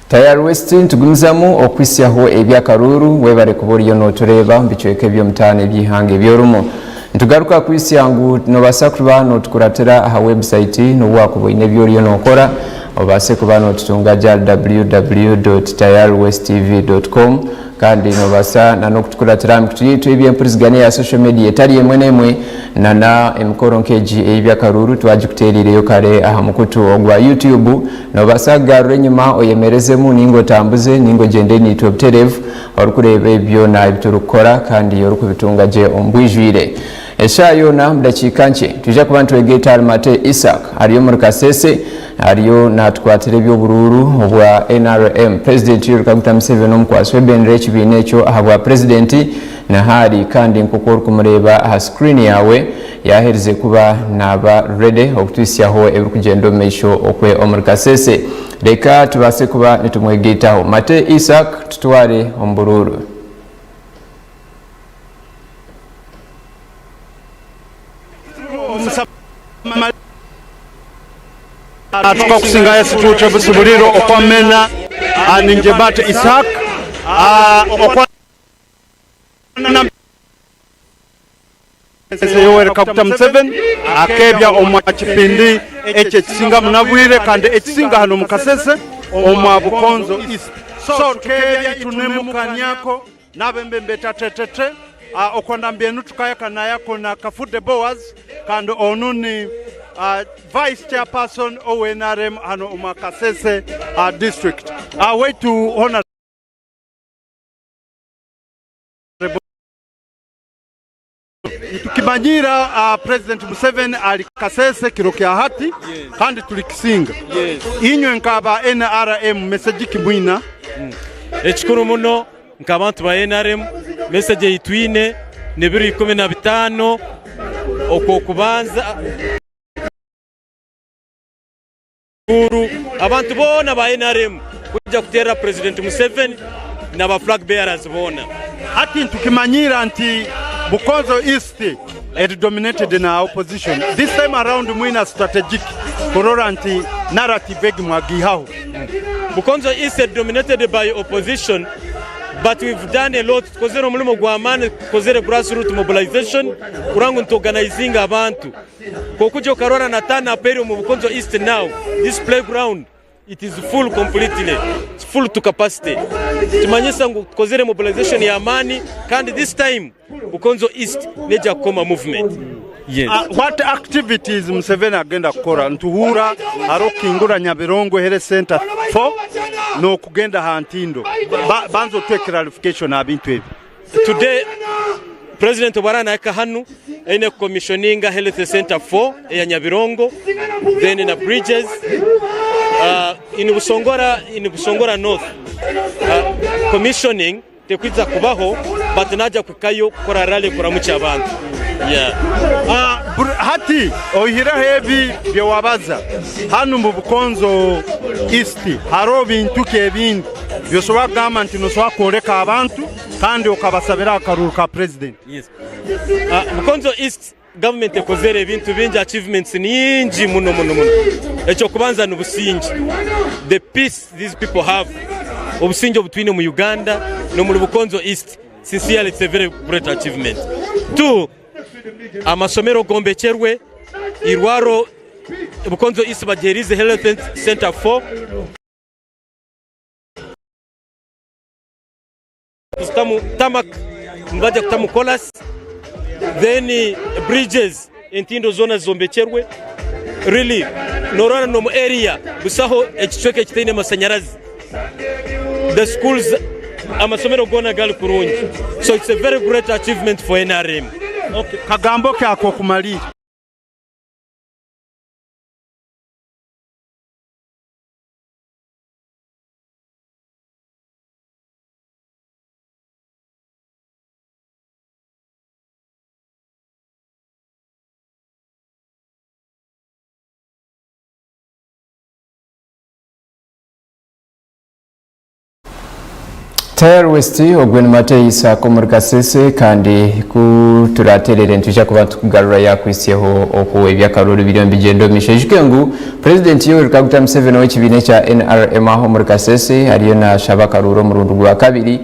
Tayari West tugumizamu okwisyaho ebyakaruru webare kuboriyo notureba mbichweke byo mtane byihange byorumo ntugaruka kwisyangu no basakuba no tukuratera aha website no wakuboine byoriyo nokora obase kuba no tutunga www.tayarwesttv.com kandi no basa na no kutukuratera mkutu ebyemprizigane ya social media tari yemwe nemwe na emkoro nkeji ebyakaruru twagikuterireyo kare aha mukutu ogwa YouTube no basagarure nyuma oyemerezemu ningo tambuze ningo gende ni topterevu orukureba ebyo na biturukora kandi yorukubitunga je ombwijwire eshayo na mdachikanche tuje kuba ntwegeta Almate Isaac ariyo muri Kasese ariyo natwatire byo bururu obwa NRM President Yoweri Kaguta Museveni omukwaswe benre kibinecho ahabwa president na hari kandi nkokoro kumureba aha screen yawe yaherize kuba naba ready okutwisyaho ebirukugendo meisho okwe omuri Kasese reka tubase kuba nitumwegetaho Mate Isaac tutware ombururu. Tukakusinga yesitucho busubuliro okwamena ninje Mate Isaac okwa Yoweri Kaguta Museveni akebya omwa kipindi eche kisinga munabwire kandi ekisinga hano mukasese omwa Bukonzo East so tukebya tunemukanyako nabembembe tatetete okwanda mbenu tukayaka nayako na Kafude Boaz kandi onuni Vice Chairperson ONRM hano omwa Kasese district way to honor tukimanyira President Museveni ali Kasese kiro kya hati kandi tulikisinga inywe nkaba NRM message kimwina ekikuru muno nk'abantu ba NRM message yitwine ne 2015 okubanza abantu bona ba NRM kujja kutera President Museveni na ba flag bearers bona hati tukimanyira nti Bukonzo East it dominated in our opposition this time around mwina strategic korora nti narrative egimwagihaho Bukonzo East dominated by opposition but we've done a lot kozero mulimo gwamane kozere grassroots mobilization kurangu to organizing abantu kokujo karora na tana peri mu Bukonzo East now this playground it is full completely it's full to capacity tumanyisa kozere mobilization ya amani kandi this time Bukonzo East neja koma movement yes what activities Museveni agenda kukora ntuhura arokingura Nyabirongo Health Center 4 no kugenda hantindo banzo twe clarification abintu ebi today President Obarana aka hanu ene commissioninga Health Center 4 ya Nyabirongo then in bridges in Busongora North commissioning tekwiza kubaho but naja kukayo kora rally kuramucha abantu hati ohira hebi byo wabaza hanu mu Bukonzo East haro bintu kebindi byo soba government no soba koreka abantu kandi okabasabira akaruru ka president yes Bukonzo East government ekozere ebintu bingi achievements nyingi muno ekyo kubanza n'obusingi the peace these people have obusingi obutwine mu Uganda no mu Bukonzo East sincerely it's a very great achievement. Two, amasomero gombecherwe irwaro Bukonzo East bagerize Health Center 4 istamu tamak mbaja kutamu kolas then bridges entindo zona zombecherwe really norana no area busaho ekichweke kitine masanyarazi the schools amasomero gona gali kurungi so it's a very great achievement for NRM. Okay, kagambo kako kumalira Tayari West ogwene mateisa komurika sese kandi kuturaterere ntuja kuba tukugarura yakwisiyeho okuwe byakaruru birombi gendo mishejukengu President Yoweri Kaguta Museveni w'ekibine kya NRM aho murika sese ariyo na shaba karuro mu rundu rwa kabiri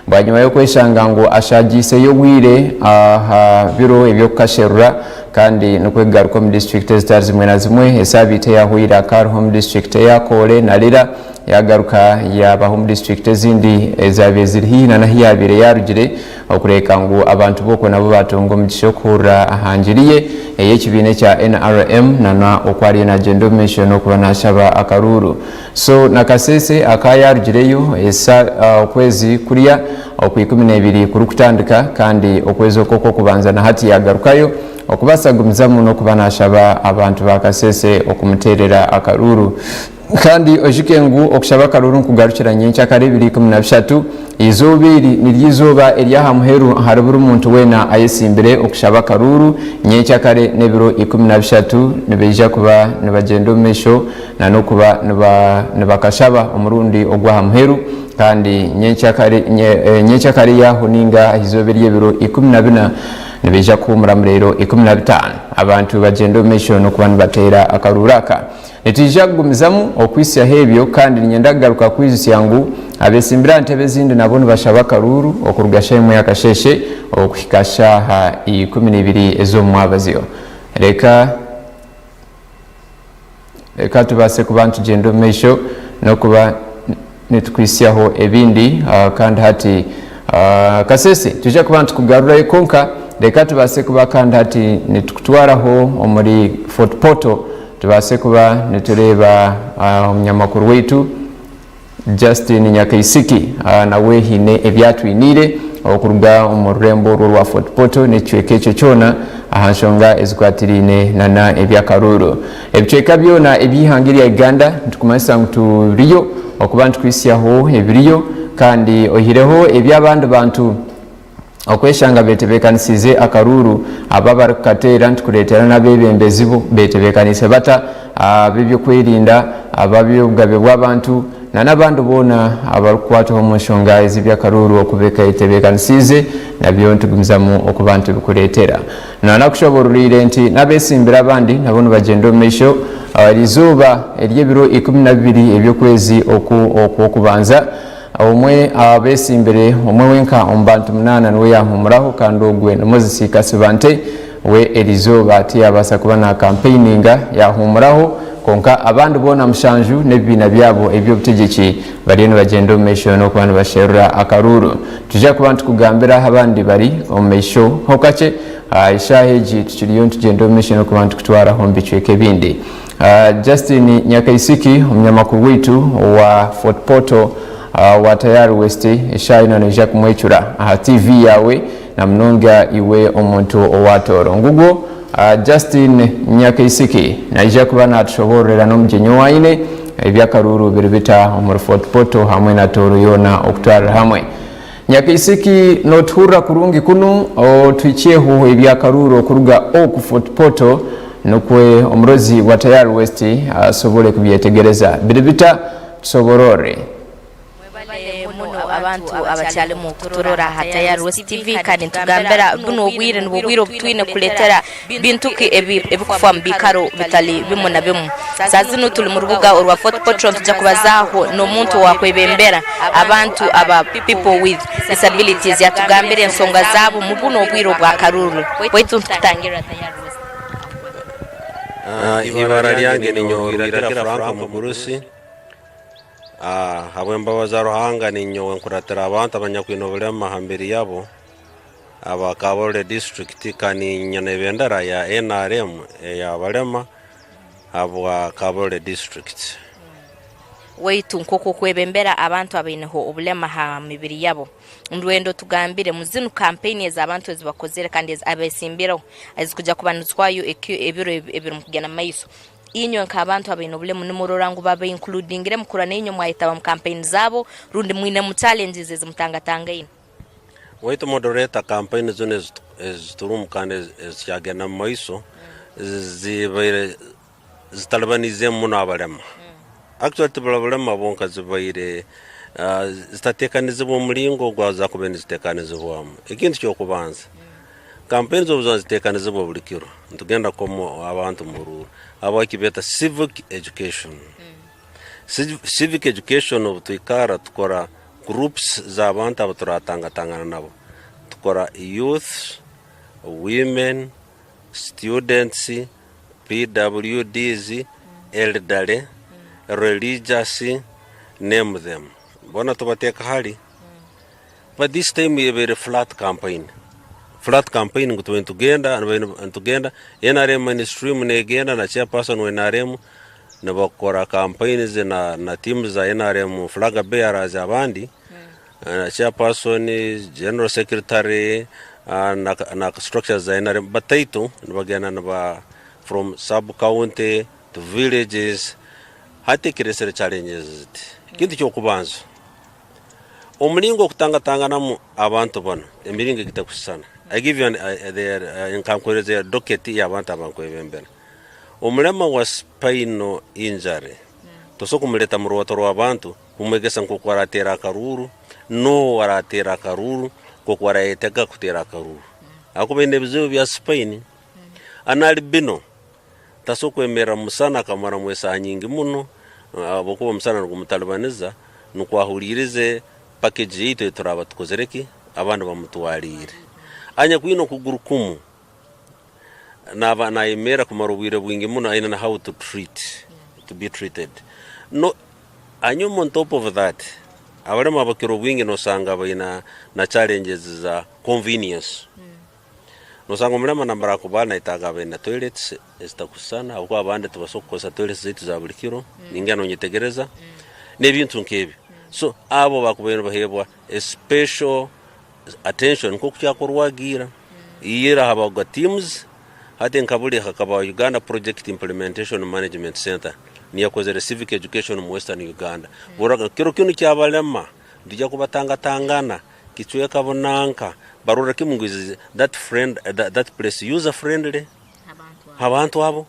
banyuma yo kweshanga ngo ashagise yo gwire aha biro ebyo kukasherura kandi nokwegaruka mu district zitari zimwe na zimwe esabite yahwira Kar Home District ya Kole na Lira yagaruka yaba home district ezindi ezabe zirihina na hiyabire yarugire okureka ngo abantu boko nabo batongo mu gishokura ahanjiriye eyekibine kya NRM nana okwari na gendo mission okuba nashaba akaruru so nakasese akayarugireyo esa okwezi kuriya okwi12 kuri kutandika kandi okwezi okoko kubanza na hati yagarukayo okubasagumizamu no kuba nashaba abantu bakasese okumuterera akaruru kandi ojikengu okushaba karuru kugarukira nyencha kare 2013 izobiri niryizoba eryaha muheru haruburu umuntu wena ayesimbire okushaba karuru nyencha kare nebiro 13 nibeja kuba nibagendo mesho na no kuba nibakashaba umurundi ogwa muheru kandi nyencha kare yaho ninga izobiri yebiro 14 nibeja kumura murero 15 abantu bagendo mesho no kuba nibatera akaruraka netijagumizamu okwisya hebyo kandi nyendagaruka kwizisi yangu abesimbira ntebe zindi nabone bashaba karuru okurugasha mu yakasheshe okuhikasha 12 ezo mwabaziyo reka tubase kubantu gendo mesho no kuba netukwisyaho ebindi kandi hati kasese tuje kubantu kugarura ikonka reka tubase kuba kandi hati netukutwaraho omuri Fort Portal tubase kuba netureba umunyamakuru wetu Justin Nyakaisiki nawe hine ebyatwinire okuruga omu rurembo rwa Fort Portal n'ekicweka ekyo kyona aha nsonga ezikwatiriine nana ebyakaruru. Ebicweka byona ebyihanga lya Uganda nitukumanyisa ngu turiyo okuba nitukwisiyaho ebiriyo kandi ohireho eby'abandi bantu okweshanga betebekanisize akaruru aba bari kukateera nitukureetera n'abebembezi bo betebekanise bata ab'ebyokwerinda ab'obugabe bw'abantu n'abandi boona abarukwataho mu nsonga ez'ebyakaruru okubetebekanisize nabyo ntugumizamu okuba ntibikureetera nakushobororire nti n'abesimbira abandi nabo nibagenda omu maisho erizuuba ery'ebiro 12 ebyokwezi okwokubanza omwe abesimbire omwe wenka omu bantu 8 niwe yahumuraho kandi ogwe Moses Kasibante we erizuuba tiyabasa kuba na campaigninga yahumuraho konka abandi boona mushanju n'ebibiina byabo eby'obutegeki bariyo nibagenda omu maisho n'okuba nibasherura akaruru. Tujja kuba ntukugambira abandi bari omu maisho ho kakye eshaaha egi tukiriyo nitugenda omu maisho n'okuba ntukutwaraho mu bicweka ebindi. Justin Nyakaisiki omunyamakuru waitu wa Fort Portal wa Tayari West eshaaha ino nija kumwechura aha TV yawe na munonga iwe omuntu owatoro ngugo Justin Nyakaisiki naija kuba natushoborera n'omugenyi waine ebyakaruru biribita omu Fort Portal hamwe na toro yona okutwara hamwe. Nyakaisiki notuhurra kurungi kunu otwicheho ebyakaruru okuruga oku Fort Portal nukwe omurozi wa Tayari West asobole kubyetegereza biribita tusoborore. Abantu abakyali mu kuturora ha Tayari West TV kandi ntugambira buno obwire nibwo obutwine kuletera bintu ki ebikufa mbikaro bitali bimu na bimu. Sazino tuli mu rubuga orwa Fort Portal tujja kubazaho n'omuntu wakwebembera abantu aba people with disabilities yatugambira ensonga zabo mu buno obwire bwa karuru. Bwaitu tutangira Tayari West. Ibara lyange ninyohira Franco Mugurusi. Habwembabaza Ruhanga ninyowe nkuratira abantu abanyakwino bulema hambere yabo aba Kabole district kani nyanebendera ya NRM ya balema aba Kabole district. Waitu nkoko kwebembera abantu abineho obulema ha mibiri yabo ndwendo tugambire muzinu campaign ez'abantu ezibakozere kandi abesimbiraho azikuja kubanutwayo ebiro mukugena maiso inyo nk'abantu abino bulemu nimurora babe including mukura n'inyo mwayitaba mu campaign zabo rundi mwine mu challenges ezimutanga ino. Waitu moderator campaign zone eziturum kandi ezyagena maiso zitalabanize muno abalema. Actually tubulema bonka zibaire zitatekanize bo mulingo gwaza kubeni zitekanize bwamu. Ikintu kyokubanza campaigns obuzo zitekanize bo bulikiro ntugenda komo abantu mururu abakibeta civic education. Civic education obutwikara tukora groups za abantu abaturatanga nabo tukora youth, women, students, PWDs, elderly, religious, name them. Bona tubateka hali. But this time we have a flat campaign. Flat campaign ngutugenda NRM mainstream negenda na chairperson wa NRM na bakora campaigns na teams za NRM flag bearers abandi na chairperson, general secretary na structures za NRM bataito nibagenda na from sub county to villages hati kiresere challenges. Kintu kyokubanza omulingo kutanga namu abantu bano emiringo kitakusana. I give you their docket ya abantu abankwebembera. Omulema wa spinal injury tosokumuleta mu ruwato rw'abantu umwegesa nko aratera akaruru no aratera akaruru ko arateka kutera akaruru akubende bizo bya spine anali bino tasokwemera musana kamara mwesa nyingi muno abokuba musana ngumutalibaniza nukwahuririze package yito turaba tukozereki abantu bamutwalire anya kwino kugurukumu na imera kumarubwire bwingi muno aina na how to be treated no anyuma on top of that abalema abakiro bwingi no sanga baina na challenges za convenience no sanga mulema nambara kubana itaga baina toilets estakusana akwa abande tubasokosa toilets zetu za bulikiro ningano nyitegereza nebintu nkebi so abo bakubena bahebwa a special attention ko kyakorwagira iyira habaga teams hati nkabuli hakaba Uganda Project Implementation Management Center niyakozere civic education mu Western Uganda buraga kiro kinu kyabalema ndija kubatangatangana kichwe kabonanka barura kimungize that place user friendly abantu abo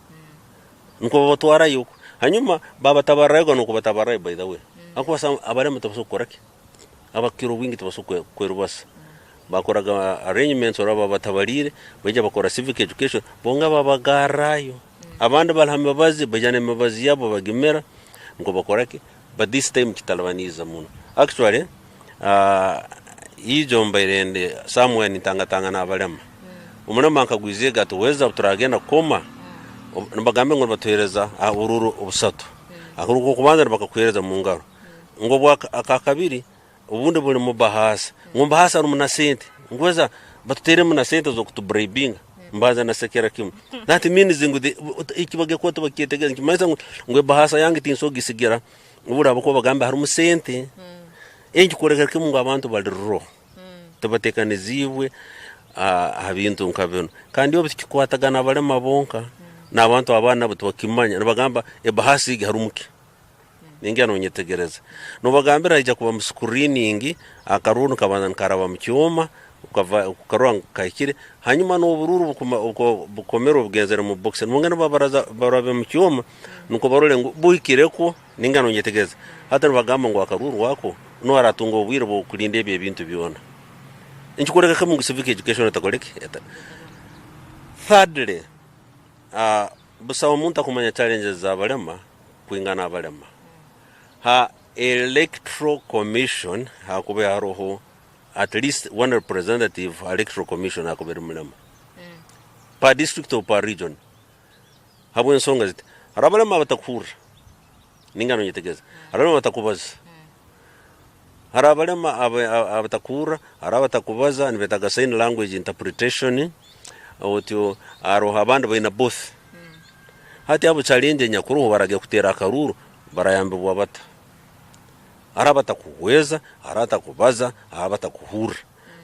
nko batwara yuko hanyuma baba tabarayego no kubatabaraye by the way akwasa abarema tabasokorake abakiro wingi tabasokorubasa bakoraga arrangements oraba batabarire beje bakora civic education bonga babagarayo abandi balhambe bazi bajane mabazi yabo bagimera ngo bakorake but this time kitalabaniza muno actually ijomba irende somewhere nitangatanga na abalema umunama nkagwizega tuweza turagenda koma nabagambe ngo batohereza ururu ubusatu akuruko kubanza bakakwereza mu ngaro ngo bwa akakabiri ubundi buri mu bahasa ngomba hasa rumuna sente ngweza batutere mu na sente zo kutubribinga mbaza na sekera kim that means ngo ikibage ko tubakiyetega nkimaza ngo bahasa yangi tinso gisigira ubura bako bagambe hari mu sente engikoreka kim ngo abantu baliro tubatekaniziwe abintu nkabino kandi yo bikikwatagana bale mabonka n'abantu abana butubakimanya nabagamba bahasi harumuke ningi nonyetegereza no bagambira ijya kuba mu screening akarunu kabana nkaraba mu cyuma ukarwa kayikire hanyuma no bururu bukomero bugenzera mu box mungana babaraza barabe mu cyuma nuko barole ngo buhikire ko ningi nonyetegereza hata bagamba ngo akaruru wako no aratungo bwire bo kulinde bye bintu biona inchikoreka kama civic education atakoleke thirdly busawa umuntu akumanya challenges za balema kuingana abalema ha electoral commission hakube haroho at least one representative electoral commission hakube mulema per district or per region habo nsonga ziti arabalema batakura ningano nyitegeza arabalema batakubaza harabalema abatakura arabatakubaza nibetaga sign language interpretation otyo aroha abandi baina both hati abo challenge nyakuru barage kutera akaruru barayambibwa bata arabata kuweza arata kubaza arabata kuhura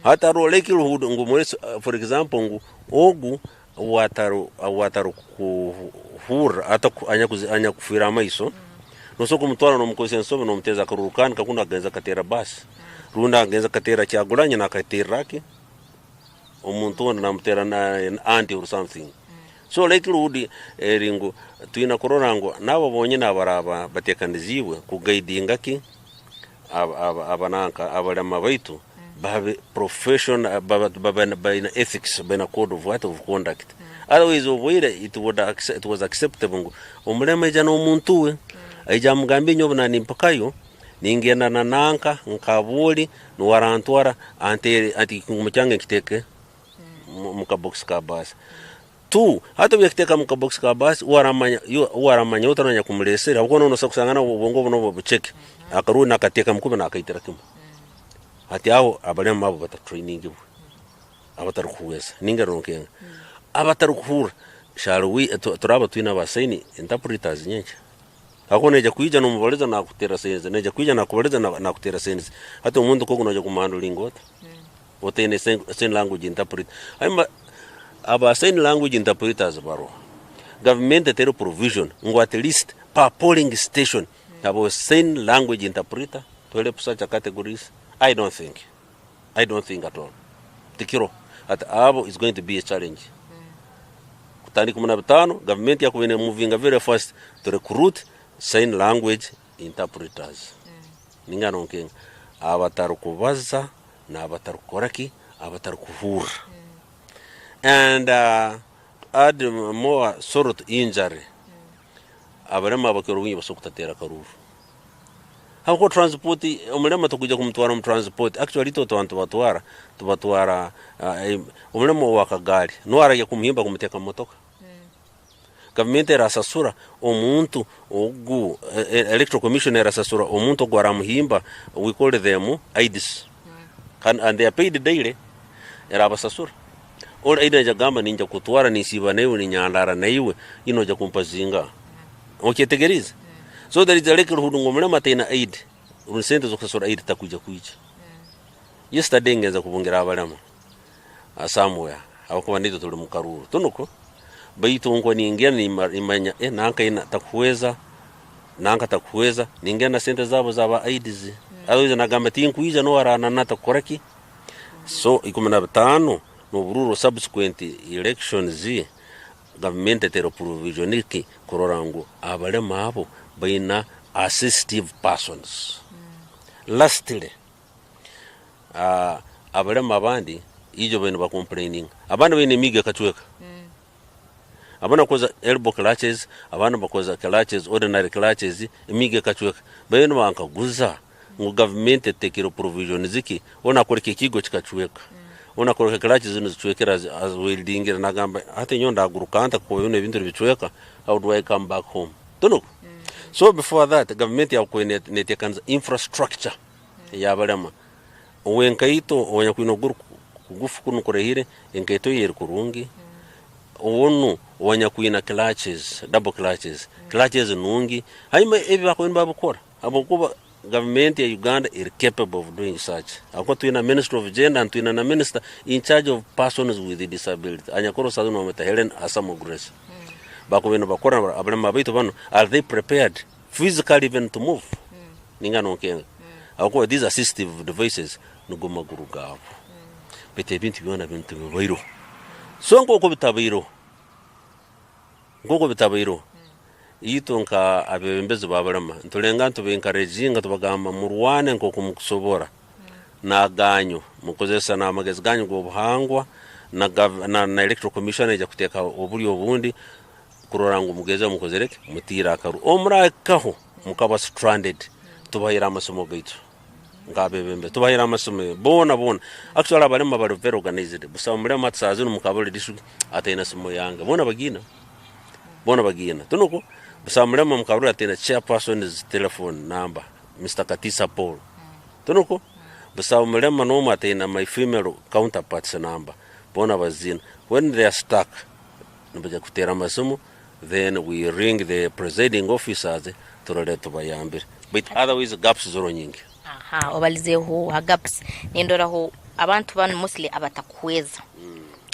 hata roleki ruhudu ngumurese for example ngu ogu wataru kuhura ata anya kufira maiso nosoko mutwara no mukosenso no muteza karurukana kakunda genza katera basi runda genza katera cyaguranye na katerake omuntu na mutera na anti or something so like rudi ringo tuina kororango nabo bonye nabaraba batekaniziwe ku guidinga ki abananka abalama baitu babe professional baba ethics bana code of what of conduct otherwise it was acceptable omulema ija no muntu we aija mugambe nyobo na nimpakayo ningenda na nanka nkabuli no warantwara anti kumchange kiteke muka box ka basi tu hata byakiteka muka box ka basi waramanya utaranya kumulesera uko no sakusangana ubongo bono bucheke akaru nakateka mukube nakaitira kimu hati aho abalema mabo bata training abatarukuweza ningaronkenga abatarukuhura shalwi turaba twina basaini interpreters nyenche akone je kuija no muboleza na kutera sense neje kuija na kuboleza na kutera sense hata umuntu ko kunoje kumando lingota otene sign language interpret aima aba sign language interpreters baro government tero provision ngo at least per polling station abo sign language interpreter to help such categories. I don't think at all tikiro at abo is going to be a challenge kutani 15 government ya kubene moving very fast to recruit sign language interpreters ningano nkenga abatarukubaza na abatarukoraki abatarukuhura and add more sort of injury abarema abakiruwinyi basokutatera karuru hako transport umulema tukuja kumtwara transport actually toto abantu batwara umulema wakagari no araje kumhimba kumuteka motoka government erasasura omuntu ogu electoral commission erasasura omuntu gwara muhimba we call them IDs and they are paid daily erabasasura all ida jagamba ninja kutwara nisiba nayo ni nyandara naiwe inoja kumpazinga okyetegeriza so there is a record hudungo mulema tena aid unsente zokasura aid takuja kuija yesterday ngeza kubungira abalama somewhere abakuba ndito tuli mu Karuru tunuko baitu ngo ningia imanya nanka ina takuweza nanka takuweza ningia na sente zabo zaba IDs azo nagamba tinkuija no arana nata koraki so 15 no Bururu subsequent elections government etero provisioniki kororango abalema abo baina assistive persons lastly abalema abandi ijo bene ba complaining abana bene miga kachweka abana koza elbow clutches abana bakoza clutches ordinary clutches miga kachweka bene bankaguza ngo government etekero provision ziki ona koreke kigo chikachweka ona koreke clutches zino zichwekera as welding na gamba ate nyonda agurukanta ko yone bintu bichweka how do I come back home tono so before that government ya ko netekanza infrastructure ya balama wenkaito onya kuino guru kugufu kuno kurehire enkaito yeri kurungi onu wanya kuina clutches double clutches nungi haima ebi bakwini babukora abokuba government ya Uganda is capable of doing such akwa tuina minister of gender and tuina na minister in charge of persons with disability anyakoro saduno meta Helen Asamo Grace bakwini bakora abalema baito bano are they prepared physically even to move ningano kenga akwa these assistive devices nugoma gurugabo bete bintu byona bintu bibairo so ngoko bitabairo itonka abembezi babalama ntulenga tubenkarejinga tubagamba murwane ngoko mukusobora na ganyo mukozesa na magezi ganyo go buhangwa na electoral commission eja kuteka obuli obundi kurorango mugeza mukozereke mutira akaru omurakaho mukaba stranded tubahira amasomo gaitu ngabebembe tubahira amasomo bona actually abalema bari very organized busa mulema tsazi mukabole district atena somo yanga bona bagina tunuko busa mulema mukabole atena chairperson's telephone number Mr. Katisa Paul tunuko busa mulema no atena my female counterparts number bona bazina when they are stuck nubaja kutera masomo then we ring the presiding officers to let bayambire but otherwise gaps zoro nyingi obalizeho gaps nindoraho abantu banu mostly abatakweza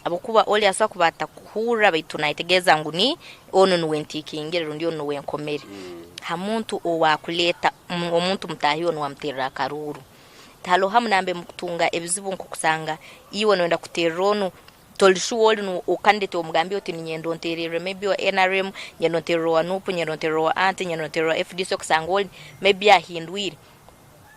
abokuba oli aswa kubatakura baitunaitegeza nguni ono nuwentikingire rundi ono wenkomeri hamuntu owakuleta omuntu mutahiyo no wamtera Karuru talo hamnambe mukutunga ebizibu nkokusanga iwe noenda kuteronu tolishu woli no ukandete omugambi oti nyendo nterere maybe o NRM nyendo ntero wanupu nyendo ntero wa anti nyendo ntero FDC okusanga woli maybe ahindwire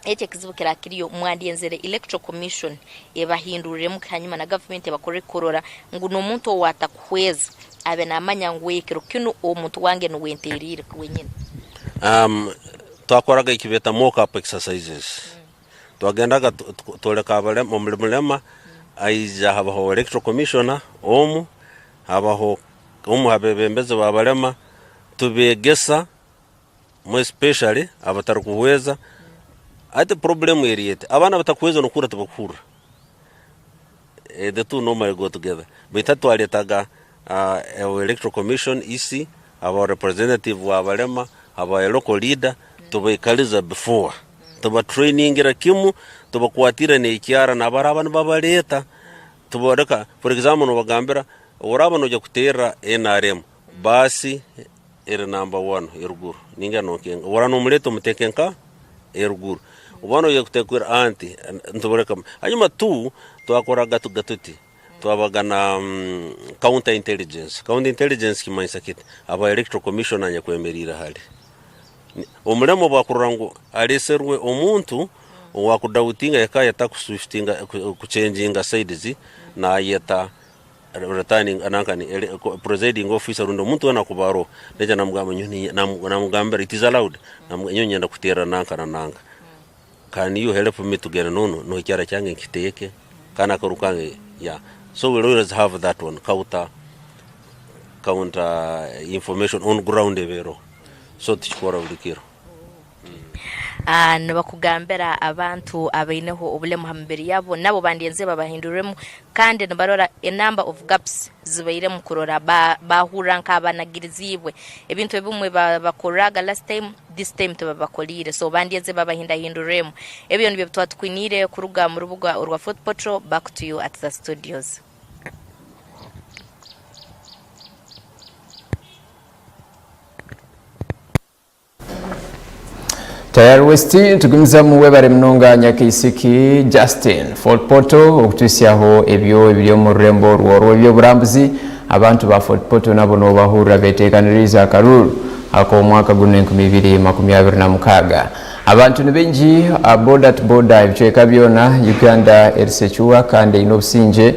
eche kizibu kirakiriyo mwandiyenzere electoral commission ebahindurire mukanyuma na government bakore korora nguno omuntu watakweza abe namanya ngwekero kino omuntu wange no wenterire kwenyine twakoraga ikibeta mock up exercises twagendaga toleka abale mulema aiza habaho electoral commissioner habaho habebembeze babalema tubegesa mo especially abatarukuweza ate problem eriyete abana batakuweza nokura tabakura the two normally go together bitatwaletaga electoral commission isi aba representative wa balema aba local leader tubaikaliza before tuba training rakimu tuba kuatira ne ikyara na barabana babaleta tuboreka for example no bagambira urabano je kutera NRM basi ere number 1 eruguru ninga no kenga urano muleto mutekenka eruguru ubano je kutekura anti ntuboreka hanyuma tu twakoraga tugatuti twabagana counter intelligence kimanisa kiti aba electoral commission anya kwemerira hali omulemo bakurango aliserwe omuntu wakudautinga yakaya takuswiftinga kuchanginga sides na yeta returning anankani presiding officer ndo muntu wana kubaro deja namugamba nyoni namugamba it is allowed namnyonye nda kutera nanka can you help me to get no kyara cyange kiteke kana karukange yeah so we always have that one counter information on ground evero so tishikora ulikiro nibakugambira abantu abaineho obulemu ha mibiri yabo nabo bandienze babahinduremu kandi nibarora a number of gaps zibaire mu kurora bahura nk'abanagirizibwe ebintu ebimwe bakoraga last time this time tubabakolire so bandienze babahinduremu ebyo nibyo twatukwinire kuruga mu rubuga urwa Foot Patrol. Back to you at the studios. Tayari West tugumiza mu webare mnonga Nyakisiki Justin Fort Poto okutusyaho ebyo ebyo mu rembo rwo ebyo burambuzi abantu ba Fort Poto nabo no bahura betekaniriza akaruru ako mwaka guno 2026 abantu nibenji border to border ebicweka byona Uganda erisechua kandi inobusinje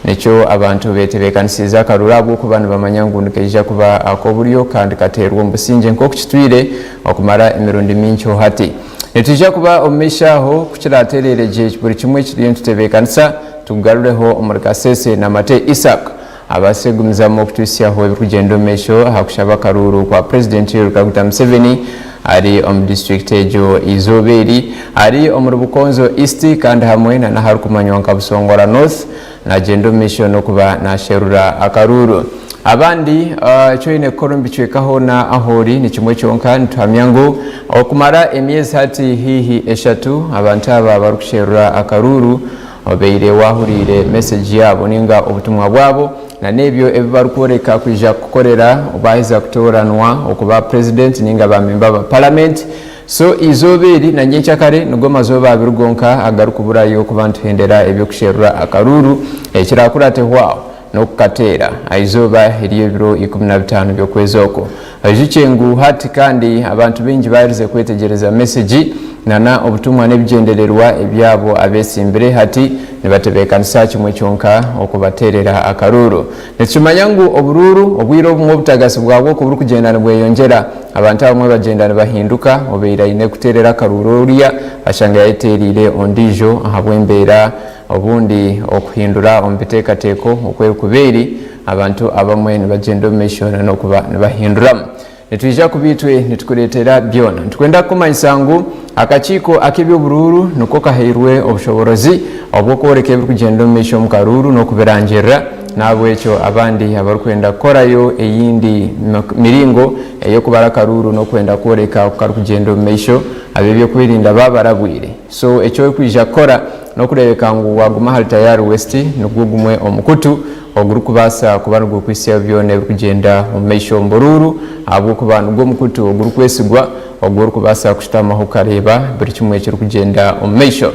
necho abantu betebekanisiza akaruru abo kubana bamanyangundukeja kuba akobulyo kandi katerwa mbusinje nkokitwire okumara emirundi mincho hati netija kuba omeshaho kukiraterereje buri kimwe kiri ntutebekanisa tugarureho omurikasese na mate Isaac abasegumiza mu kutusyaho ebikugendo mesho hakushaba karuru kwa president Yoweri Museveni ari district ejo izoberi ari omurubukonzo East kandi hamwe na harukumanywa nkabusongora North na gendo mission okuba na sherura akaruru abandi choine korombi chwekaho na ahori ni kimwe cyonka ntwamyango okumara emyezi hati hihi eshatu abantu aba barukusherura akaruru obeire wahurire message yabo ninga obutumwa bwabo na nebyo ebibarukoreka kuja kukorera obahiza kutoranwa okuba president ninga ba member ba parliament so izoberi na nyekyakare nugoma zoba birugonka agarukubura yo kubantu hendera ebyo kusherura akaruru ekirakurate hwao nokukatera aizoba hiriyo biro 15 byo kwezoko ajichengu hati kandi abantu benji barize kwetegereza message nana obutumwa nebigendererwa ebyabo abesimbere hati nibatebekanisa kimwe cyonka okubaterera akaruru nekimanyangu obururu obwiro bumwe butagasi bwabwo kuburu kugendana bweyongera abantu abamwe bagendana bahinduka obeira ine kuterera akaruru uriya bashanga yaiterire ondijo ahabwembera obundi okuhindura ombiteekateko okwekuberi abantu abamwe nibagenda mission nokuba nibahinduramu netwija kubitwe nitukuletera byona tukwenda kumanyisangu akachiko akibyo bururu nuko kahirwe obushoborozi obwokoreka ebikugenda mission mukaruru nokuberanjera nabo echo abandi abarukwenda korayo eyindi miringo eyo kubara karuru nokwenda koreka okukugenda mission abebyo kwirinda babarabwire so echo kwija kora nokurebeka ngu waguma hali Tayari West nugugumwe omukutu ogurukubasa kubantu kwisiya byone bikugenda omeisho mboruru abo kubantu gomukutu ogurukwesigwa ogurukubasa kushitama hukareba buri kimwe kiri kugenda omeisho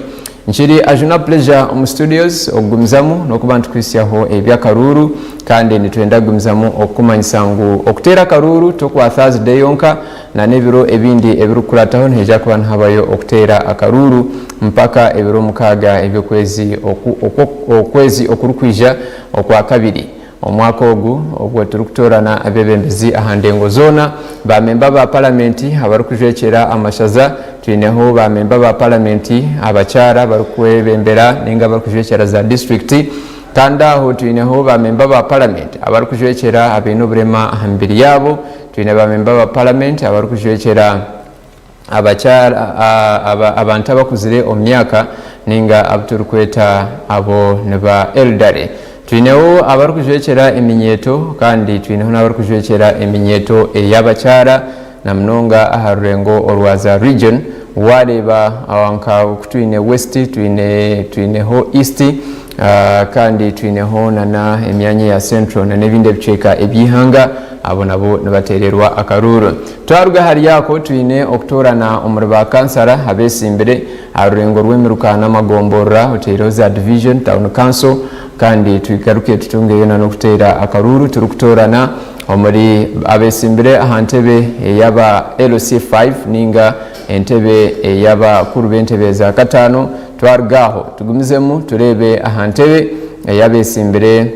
nchiri ajuna pleasure studios ogumizamu nokubantu kwisiyaho ebyakaruru kandi nitwenda gumizamu okumanyisangu okutera karuru tokwa Thursday yonka na nebiro ebindi ebirukurataho nheja kubantu habayo okutera akaruru mpaka ebiro mukaga ebyokwezi okwezi okurukwija okwa kabiri omwaka ogu obwo turukutorana abebembezi ahandengo zona ba member ba parliament abarukujekera amashaza twineho ba member ba parliament abakyara barukwebembera ninga barukujekera za district tanda ho twineho ba member ba parliament abarukujekera abino burema hambiri yabo twine ba member ba parliament abarukujekera abakyara abantu abakuzire omyaka ninga abturukweta abo neba eldare twineho abarukujekera eminyeto kandi twineho nabarukujekera eminyeto eyabakyara na mnonga aharurengo orwaza region wareba awanka kutwine west twineho east kandi twineho nana emyanya ya central na nebinde biceka ebyihanga abo nabo nibatererwa akaruru twaruga hari yako twine okutorana omurba kansara abesimbere arurengo rwemirukana amagombora hotelo za division town council kandi twikaruke tutunge yona no kutera akaruru turukutorana omuri abesimbere ahantebe yaba LC5 ninga entebe yaba kurube entebe za katano twargaho tugumizemu turebe ahantebe yabesimbere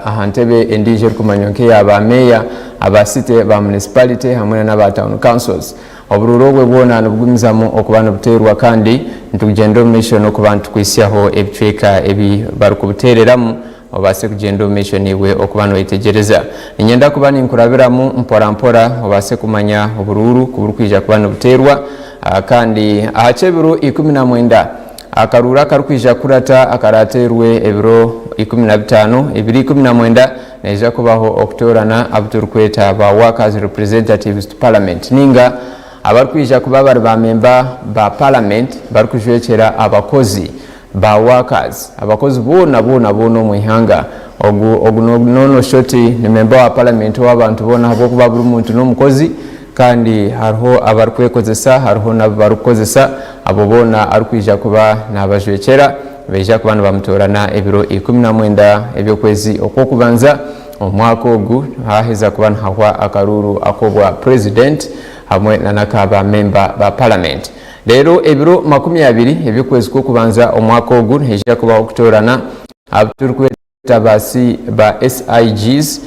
ahantebe endije kumanyonke yaba meya abasite ba municipality hamwe na ba town councils obururogwe bwona nubwimizamu okubana buterwa kandi ntugendo mission okubantu kwisiyaho ebicweka ebi barukubutereramu obase kugendo mission iwe okubana itegereza inyenda kubana inkurabiramu mpora obase kumanya obururu kuburukwija kubana buterwa kandi ahachebiro 19 akarura karukwija kurata akaraterwe ebiro 15 ebiri 19 neja kubaho oktorana abturkweta ba workers representatives to parliament ninga abarkwija kuba bari ba member ba parliament barikujwekera abakozi ba workers abakozi bona mu ihanga ogunono shoti ni member wa parliament w'abantu bona habo kuba buri muntu n'umukozi kandi hariho abarikwekozesa hariho n'abarukozesa abo bona arikwija kuba nabajwekera beja kuba bamutorana ebiro 19 ebyokwezi okukubanza omwaka ogu haheza kuba hahwa akaruru akobwa president hamwe nanakaba member ba parliament lero ebiro 20 ebyokwezi okukubanza omwaka ogu heja kuba okutorana abaturkweta basi ba SIGs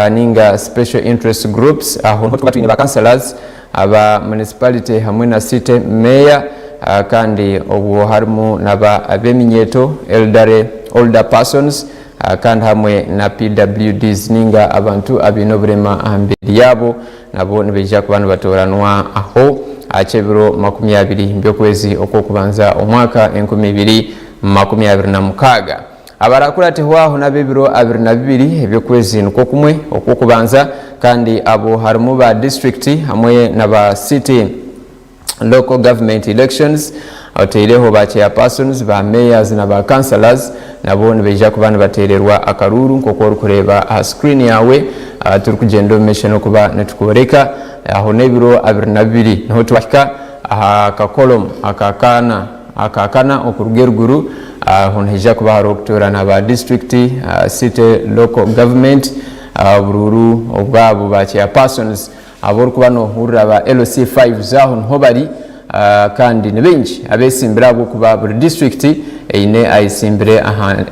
ninga special interest groups aho twatwine ba councillors aba municipality hamwe na city mayor kandi obu harimo naba abeminyeto older persons kandi hamwe na PWDs ninga abantu abinobrema ambiri yabo nabo nibeja kubana batoranwa aho achebiro 20 mbyokwezi okukubanza omwaka 2026 abarakurate hwaho nabebiro 22 ebyokwezi nuko kumwe okukubanza kandi abo harimo ba district hamwe na ba city local government elections oteireho ba chairpersons ba mayors na ba councillors nabo nibeja kubana batererwa akaruru nkoko rukureba a screen yawe turukugenda mission kuba netukoreka aho nebiro 22 niho twashika aka column akakana okurugeruguru honheja kuba haroktorana ba district city local government bururu obwabo ba chairpersons abor kubano hurira ba LC5 zaho nho bari kandi nebenji abesimbira bwo kuba buri district eine ayisimbire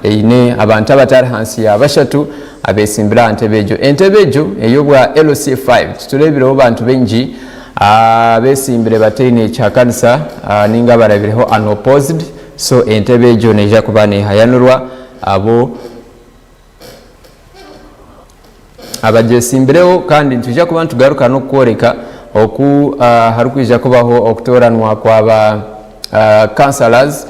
eine abantu abatari hansi ya bashatu abesimbira entebejo eyobwa LC5 tuturebiro abantu benji abesimbire batene chakansa ninga barabireho unopposed so entebejo neja kubane hayanurwa abo abajesimbireho kandi tujja kuba tugaruka no koreka oku harukwija kubaho oktoranwa kwa ba councillors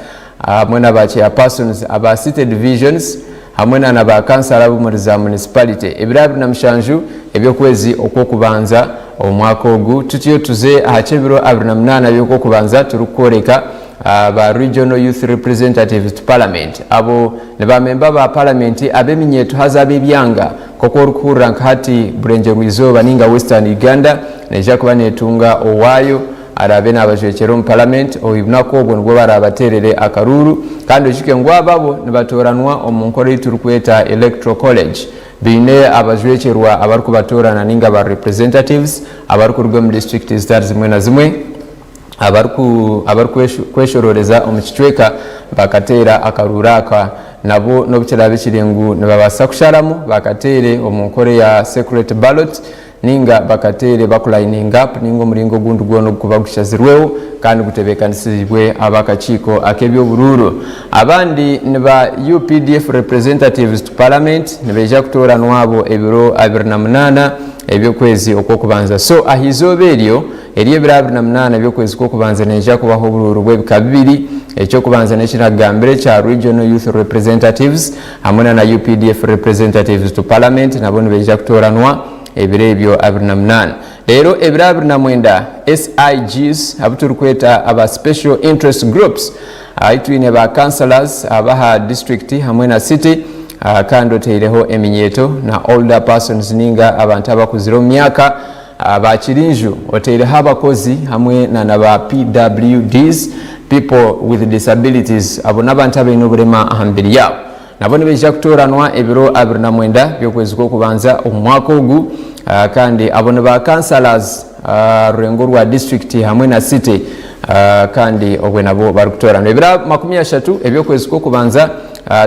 hamwe na ba chairpersons aba city divisions hamwe na ba councillor bo muri za municipality ebirabi na mshanju ebyokwezi okukubanza omwaka ogu tutiyo tuze ahachebiro 28 byokubanza turukoreka ba regional youth representatives to parliament abo ne ba member ba parliament abeminyeto hazabe byanga koko rukurra nkati burenje rwizoba ninga western Uganda neja kuba netunga owayo arabe nabajwekero mu parliament oyibnako obwo ngo barabaterere akaruru kandi ukike ngo ababo nibatoranwa omunkore turukweta electoral college bine abajwekerwa abarukubatorana ninga ba representatives abarukurwa mu district zimwe na zimwe abarukweshororeza omukichweka bakatera akaruraka nabo nobukira bikirengu nibabasa kusharamu bakatere omunkore ya secret ballot ninga bakatere bakulining up ningo muringo gundu gwono kubagushazirweho kandi gutebekanisibwe abakachiko akebyo bururu abandi niba UPDF representatives to parliament nibeja kutoranwa abo ebiro 28 ebyokwezi okukubanza so ahizoberyo eriye bira 28 ebyokwezi okukubanza neja kubaho bururu bwebikabiri ekyo kubanza n'ekiragambire kya regional youth representatives hamwe na UPDF representatives to parliament nabo nibeja kutoranwa ebire ebyo 28 lero ebire 29 SIGs abuturukweta aba special interest groups aitwine ba councillors abaha district hamwe na city kandi oteireho eminyeto na older persons ninga abantu abakuziro myaka abakirinju oteireho abakozi hamwe na ba PWDs people with disabilities abo nabantu abaine oburema ahambiri yabo nabo nibeja kutoranwa ebiro 29 byokwezi okubanza omwaka ogu kandi abo ne ba councillors rurengo rwa district hamwe na city kandi ogwe nabo barukutorana ebiro 30 ebyokwezi okubanza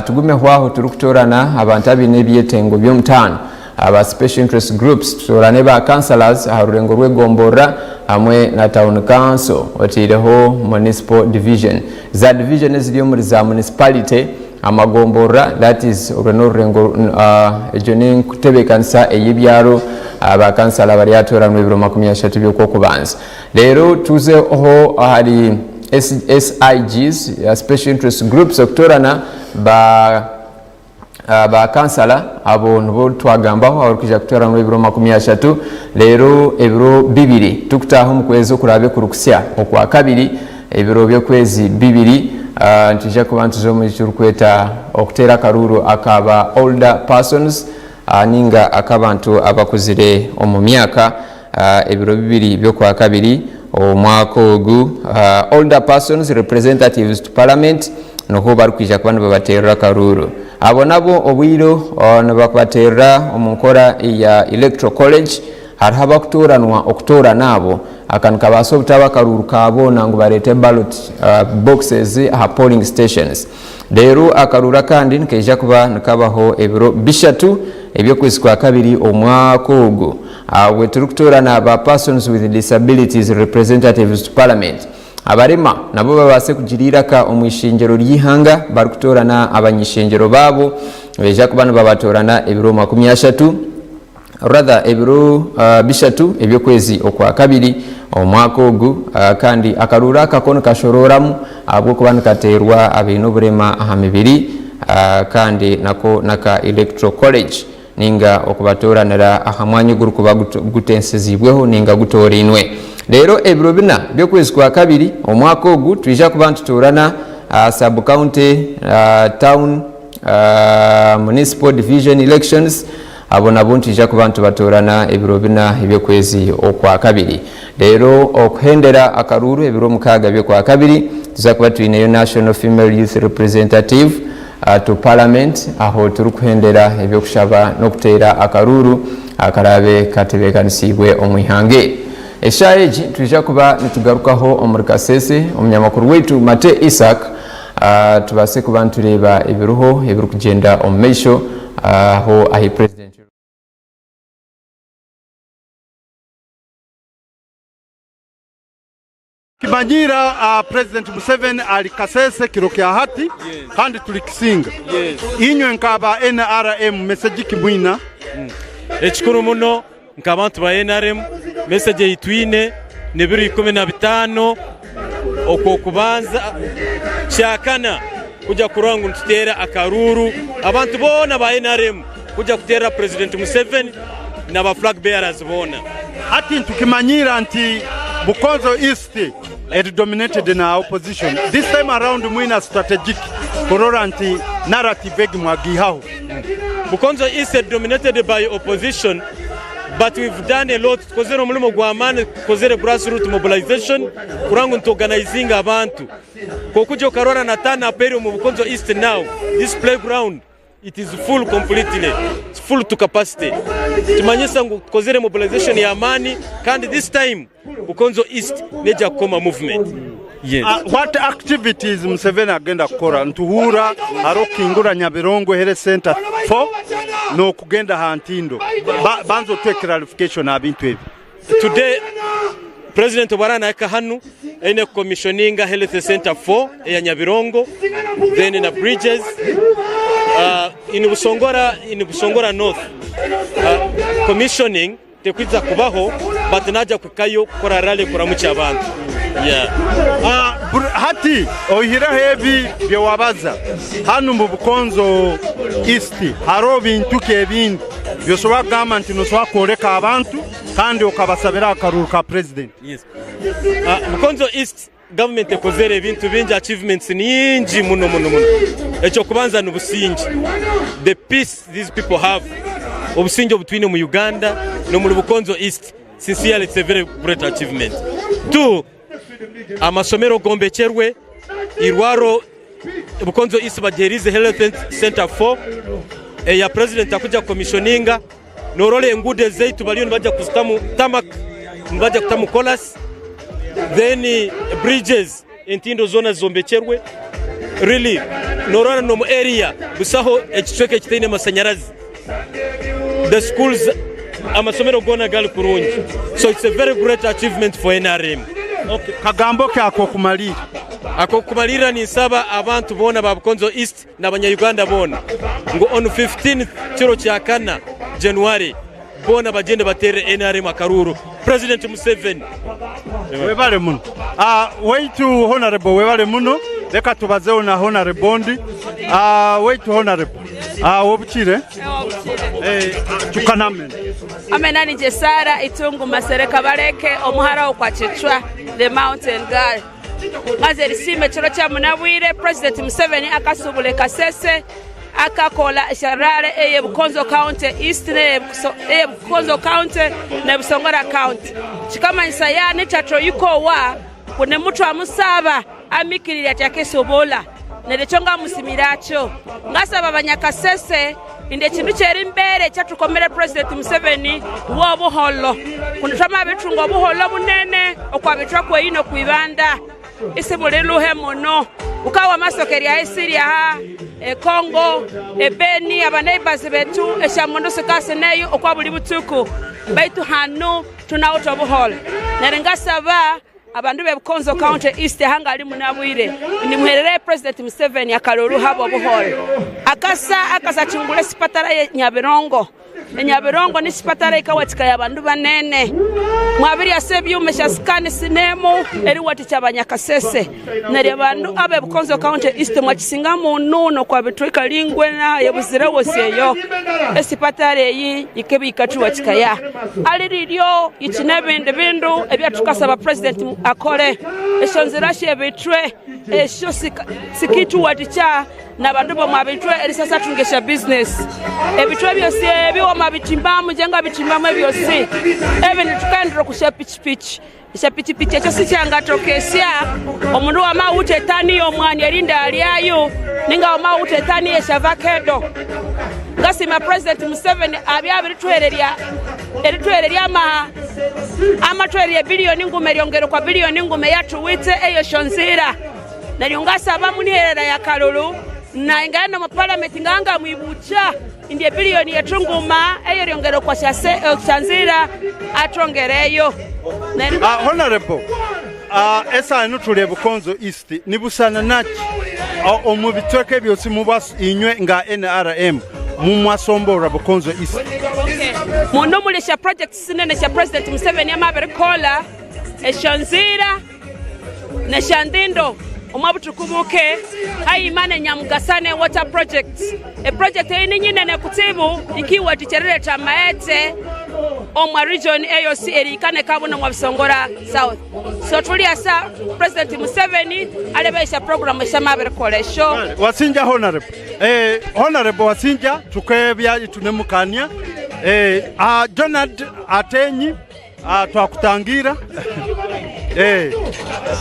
tugume hwaho turukutorana abantu abine ebyetengo byomutano aba special interest groups tutorane ba councillors harurengo rwegombora hamwe na town council otireho municipal division za division eziliyo muri za municipality amagombora that is ureno rengo ejoning kutebekanisa eyibyaro abakansala bali atoranwa ebiro 30 by'okwokubanza. Leero tuzeho hari SIGs, special interest groups, okutorana ba kansala abo nibo twagambaho abarukija kutorana ebiro 30. Leero ebiro 2 tukutaho mu kwezi okurabe kurukusya okwa kabiri ebiro by'okwezi 2 ntija ku bantu zo mu kirukweta okutera karuru akaba older persons ninga akabantu abakuzire omu myaka ebiro 2 by'okwa kabiri omwaka ogu older persons representatives to parliament noho barukija ku bantu babaterera karuru abo nabo obwiro nabakubaterera omunkora ya electoral college hariho abakutoranwa okutora nabo akantu kabaso butaba karuru kabo nangu barete ballot boxes aha polling stations. Leero akarura kandi nkeja kuba nkabaho ebiro 3 ebyokwezi kwa kabiri omwaka ogu we turukutorana ba persons with disabilities representatives to parliament. Abarema nabo babase kugiriraka omwishengero ryihanga barukutorana abanyishengero babo beja kubana babatorana ebiro 30 rather ebiro 3 ebyokwezi okwa kabiri omwaka ogu kandi akarura kakono kashororamu abwo kubana katerwa abino burema aha mibiri kandi nako naka electoral college ninga okubatoranira aha mwanya guru kuba gutensezibweho ninga gutorinwe. Leero ebiro 4 byokwezi kwa kabiri omwaka ogu twija kuba tutorana sub county town municipal division elections abo nabo ntija ku bantu batorana ebiro 4 ebyokwezi okwa kabiri. Leero okuhendera akaruru ebiro 6 by'okwa kabiri tuza kuba tuineyo national female youth representative to parliament aho turukuhendera ebyokushaba n'okutera akaruru akarabe katebekanisiibwe omwihange. Eshaeji tuja kuba nitugarukaho omurikasese omunyamakuru wetu Mate Isaac tubase kuba ntureba ebiruho ebirukugenda omumeisho aho ahi president Kimanyira President Museveni ali kasese kirokya hati kandi tulikisinga inywe nkaba NRM message kimwina ekikuru muno nk'abantu ba NRM message yitwine ne 2015 okwo kubanza cyakana kujya kurangu ntutera akaruru abantu bona ba NRM kujya kutera President Museveni na ba flag bearers bona hati tukimanyira nti Bukonzo East it dominated in our opposition. This time around mwina strategic korora nti narrative egimwagihaho. Bukonzo East dominated by opposition, but we've done a lot kozero mulimo gwamane kozere grassroots mobilization kurangu ntoganizing abantu kokujo karora natana peri mu Bukonzo East now this playground it is full completely, it's full to capacity. Tumanyisa kozere mobilization ya amani kandi this time Bukonzo East neja koma movement. Yes. What activities Museveni agenda kukora ntuhura arokingura Nyabirongo Health Center 4 no kugenda hantindo banzo twe clarification abintu ebi. Today President Obarana aka hanu ene commissioninga Health Center 4 ya Nyabirongo then in bridges in Busongora North commissioning tekwiza kubaho but naja kukayo kora rally kuramucha abantu. Yeah. Hati ohira hebi byewabaza hanu mu Bukonzo East haro bintu kebindi byosoba government no swa koreka abantu kandi okabasabira akaruru ka president. Yes. Bukonzo East government ekozere bintu bingi achievements nyingi muno echo kubanza nubusingi the peace these people have obusingi obutwine mu Uganda no mu Bukonzo East sincerely it's a very great achievement. Two, amasomero gombecherwe irwaro Bukonzo East bagerize Health Center 4 ya president akuja commissioninga norole ngude zeitu baliyo nibajja kustamu tamak nibajja kutamu colas then bridges entindo zona zombecherwe really norana no area busaho ekitweke kitine masanyarazi the schools amasomero gona gali kurungi so it's a very great achievement for NRM. Okay. Kagambo ke akokumalira ni saba abantu bona ba Bukonzo East na banya Uganda bona ngo on 15th kiro kya kana January bona bagende batere NRM akaruru. President Museveni. Webale muno. Waitu honorable webale muno. Leka tubazeho na honorable Bondi. Waitu honorable. Wobukire. Tukaname. Amenani Jesara Itungu Masereka Bareke omuhara okwachichwa the mountain girl. Maze risime chiro cha munabwire President Museveni akasubule kasese akakola sharare eye Bukonzo County East ne eye Bukonzo County ne Busongora County. Chikama isayani chatro yuko wa kune mtu amusaba amikirira chakesobola nerechonga musimiracho ngasaba abanyakasese inde kintu cyeri mbere cyatukomere President Museveni wo buholo kunutama bitungo buholo bunene okwabitwa ko yino kwibanda ise muleluhe mono ukawa masokeri ya Syria Congo Beni abaneighbors betu eshamondo sekase nayo okwabuli butuku baitu hanu tunauto buholo nerengasaba abandu be Bukonzo County East hangali munabwire ni muherere President Museveni akalolu habo buholo akasa chingule sipatara ye Nyabirongo ni sipatara ikawatika yabandu banene mwabiri asebyu umeshascan sinemo eri waticha abanyakasese nari abandu abe Bukonzo County East mwakisinga mununo kwa bitwika lingwe na yabuzire wose esipatara yi ikebika tuwatika ya aliririo ikinebende bindu ebyatukasaba President akore eshonzira shebitwe esho sikitu waticha na bandu bo mabitwe erisasa tungesha business ebitwe byose ebiwo mabitimbamu jenga bitimbamu byose even tukandro kusha pitch ekyo sikyangatokesya omundu wa mawute tani omwani erinda aliayo ninga mawute tani eshavakado ngasima President Museveni abyabitwereria amatwereria bilioni ngume lyongero kwa bilioni ngume yatuwite eyo shonzira naliongasa abamunierera ya kalulu na ingana mu parliament nganga mwibucha ndiye bilioni yatunguma eyo lyongero kwa shanzira atongereyo honorable esa inu tuli Bukonzo East nibusana nachi omubitweke byose mubas inywe nga NRM mumwasombora Bukonzo East muno mulesha project sinene sha President Museveni amaberekola eshanzira na shandindo omabutukubuke hayimane nyamugasane water project project eni nyine ne kutibu ikiwa ticherere tamaete omwa region AOC erikane kabuna mwa Busongora South so tulia sa President Museveni alebesha program sha maberekolesho wasinja honorable wasinja tukebya itunemukania Jonad Atenyi twakutangira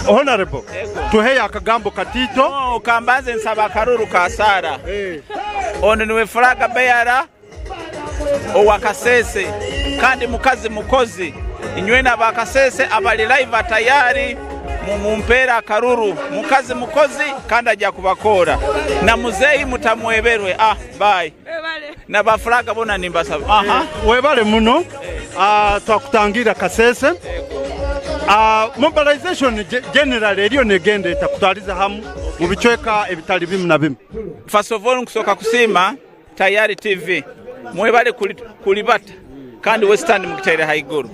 honorable tuheya akagambo katito kambanze nsaba karuru kasara ono niwe flaga beara owakasese kandi mukozi inywena bakasese abali live tayari mumpera karuru mukozi kandi ajya kubakora na muzeyi mutamweberwe bye na baflaga bona nimbasaba webale muno twakutangira kasese mobilization general eriyo negende takutaliza hamu mubicweka ebitali bimu na bimu. First of all nkusoka kusima Tayari TV mwebale kulibata kandi western mukitera haiguru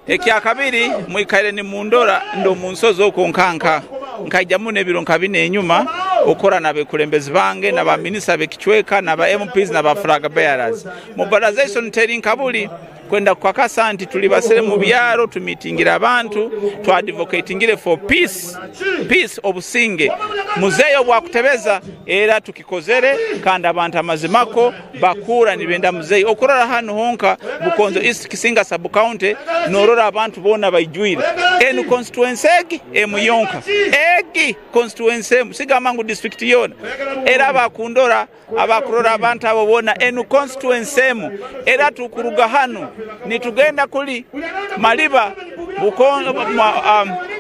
ekya kabiri mwikaire ni mundora ndo munsozo okonkanka nkajja mune biro nkabine enyuma okora nabe kulembezi bange na ba minister bekichweka na ba MPs na ba flag bearers mobilization telling kabuli kwenda kwa kasanti tulibasere mu byaro tumitingira abantu tu advocatingire for peace obusinge muzeyo bwa kutebeza era tukikozere kandi abantu amazimako bakura nibenda muzeyo okorora hano honka Bukonzo East Kisinga sub county norora abantu bona bayijwire enu constituency emuyonka constituency sigamangu district yona era bakundora abakurora abantu abo bona enu constituency era tukuruga hano nitugenda kuli Maliba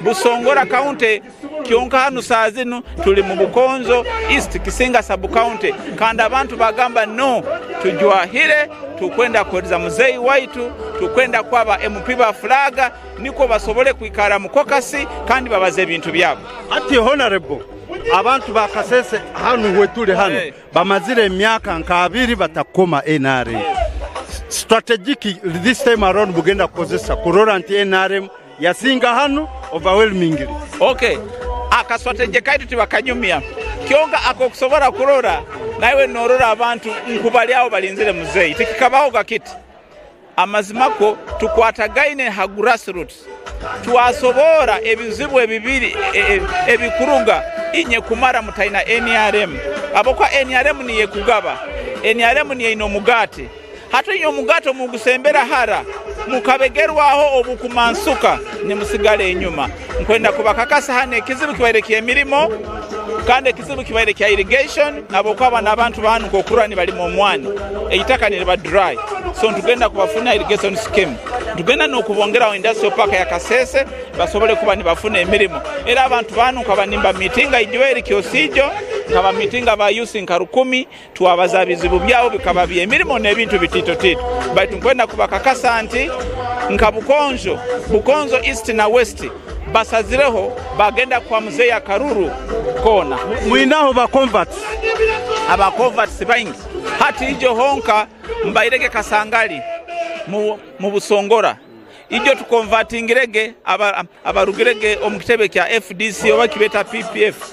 Busongora County kionka hanu saa zinu tuli mu Bukonzo East Kisinga sub county kandi abantu bagamba no tujwahire tukwenda kweza muzeyi waitu tukwenda kwaba MP ba flaga niko basobole kwikara mu kokasi kandi babaze ebintu byabo ati honorable abantu bakasese hanu wetule hano bamazire emyaka nka 2 batakoma NRM strategic this time around bugenda kozesa kurora anti NRM yasinga hano overwhelmingly. Okay. Aka strategy kaitu tibakanyumya. Kionga akokusobora kurora naiwe norora abantu nkubalyawo balinzire muzeyi. Tikikabaho gakiti. Amazimako tukwatagaine ha grassroots. Tuwasobora ebizibu ebibiri ebikuruga inye kumara mutaina NRM. Abokwa NRM niye kugaba. NRM niye inomugati. Hatu inyo mugato mugusembera hara mukabegerwaho obukumansuka ni musigale inyuma nkwenda kubakakasa hane ekizibu kibayerekeye emirimo kandi ekizibu kibayerekeye irrigation nabo kwaba nabantu banu kokurani bali mu mwani eitaka ni ba dry so ntugenda kubafuna irrigation scheme tugenda nokubongera industrial park ya Kasese basobole kuba ni bafuna emirimo era abantu banu kabanimba meetinga ijweri kiosijo kaba meetinga ba using karukumi tuwabaza bizibu byabo bikaba byemirimo nebintu bitito tito baitu nkwenda kubakakasa anti nkabukonjo bukonzo east na west basazireho bagenda kwa muzeya Karuru kona mwinaho ba converts aba converts baingi hati ijo honka mbairege Kasangali mu Busongora ijo tukonvertingirege abarugirege omukitebe kya FDC oba kibeta PPF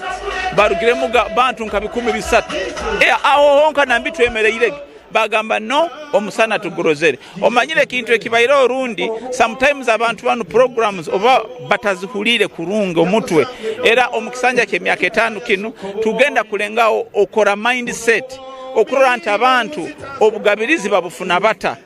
barugire muga bantu nkabikumi bisatu aho honka nambi twemereirege bagamba no omusana tugurozere omanyire kintu ekibaire orundi sometimes abantu banu programs oba batazihulire kurunga omutwe era omukisanja kyemyaka 5 kinu tugenda kulengao okora mindset okurora nti abantu obugabirizi babufuna bata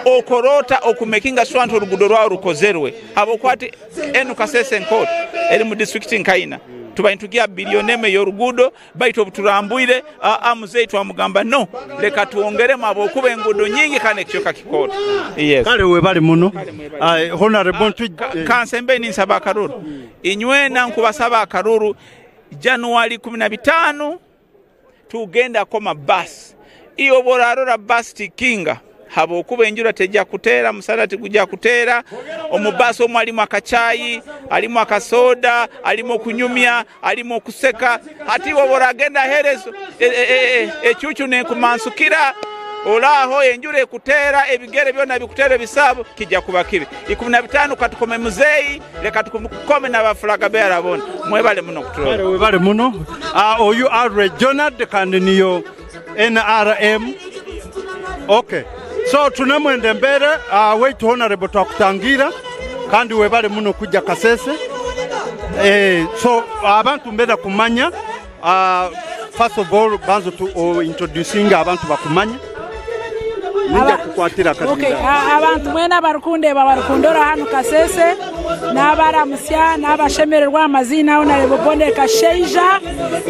okorota okumekinga swanto orugudo rwawo rukozerwe abokwati enu Kasese Nkota eri mu district Nkaina tubaintugia bilioneme yorugudo baito buturambuire amuzeyi twamugamba no leka tuongere mabokuba engudo nyingi kane kyoka Kikota yes kale we bali muno honorable kansembe ni nsaba Karuru inywena nkubasaba Karuru January 15 tugenda koma bus iyo borarora bus tikinga habo kuba enjura tejja kutera musalati kujja kutera omubaso mwalimu akachayi alimu akasoda alimu kunyumya alimu kuseka hati wabora agenda herezo echuchu ne kumansukira olaho enjura ekutera ebigere byona bikutera bisabu kijja kuba kibi 15 katukome muzeyi leka tukome na baflaga bera bona mwebale muno kutola webale muno oyu are Jonad kandi niyo NRM okay so tunamwende mbere wait honorable twakutangira kandi webale muno kujja Kasese so abantu mbeda kumanya first of all banzo to introducing abantu bakumanya ninja kukwatira kati okay abantu mwena barukunde babarukundora hano Kasese n'abaramusya n'abashemererwa amazina honorable Bonde Kasheija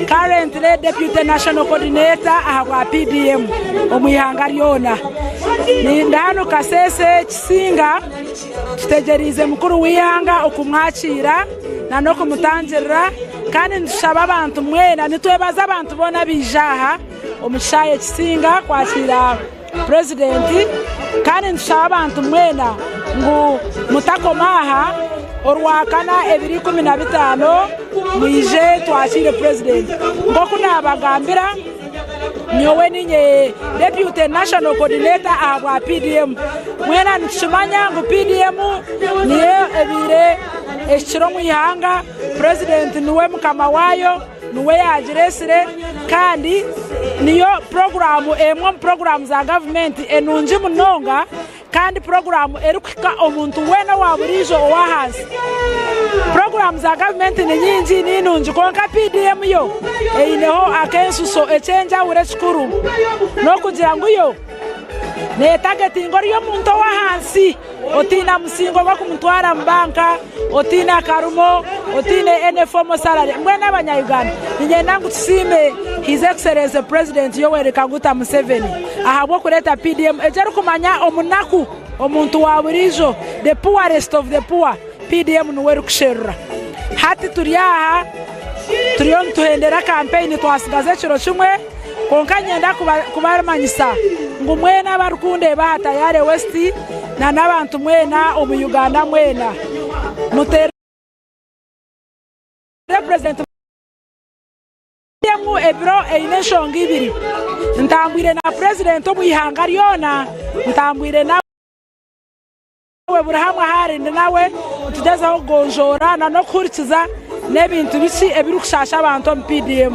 currently deputy national coordinator ahwa PDM omuyihanga lyona ni ndano Kasese Kisinga tutegerize mukuru wihanga okumwakira na no kumutangirira kandi ndishaba abantu mwena nitwebaza abantu bona bijaha omushaye Kisinga kwakira president kandi ndishaba abantu mwena ngo mutakomaha orwakana 2015 mwije twakire president ngoko nabagambira nyowe ninye deputy national coordinator aba PDM mwena nishimanya ngo PDM niye ebire ekiro mwihanga president niwe mukama wayo niwe yagiresire kandi niyo program za government enunji munonga kandi program erukika omuntu wena waburijo owahansi program za government ni nyingi ninunji konka PDM yo eineho akensuso echenja ure chikuru no kugira ngo yo ne targeting oriyo muntu wahansi otina musingo gwa kumutwara mbanka otina karumo otine NFO salary mwena abanyayuganda ninye nangu tusime his excellency president Yoweri Kaguta Museveni ahabwo kureta PDM ejeru kumanya omunaku omuntu waburijo the poorest of the poor PDM nuweru kusherura hati turiyaha turiyon tuhendera campaign twasigaze kiro kimwe konka nyenda kubaramanyisa ngo mwena barukunde bahata yare west na nabantu mwena omuyuganda mwena mutere represent emu ebiro eineshonga ibiri ntambwire na president omwihanga ryona ntambwire na we burahamwe harinde nawe tugezaho gonjora no kurikiza n'ebintu biki ebirukushasha abantu mu PDM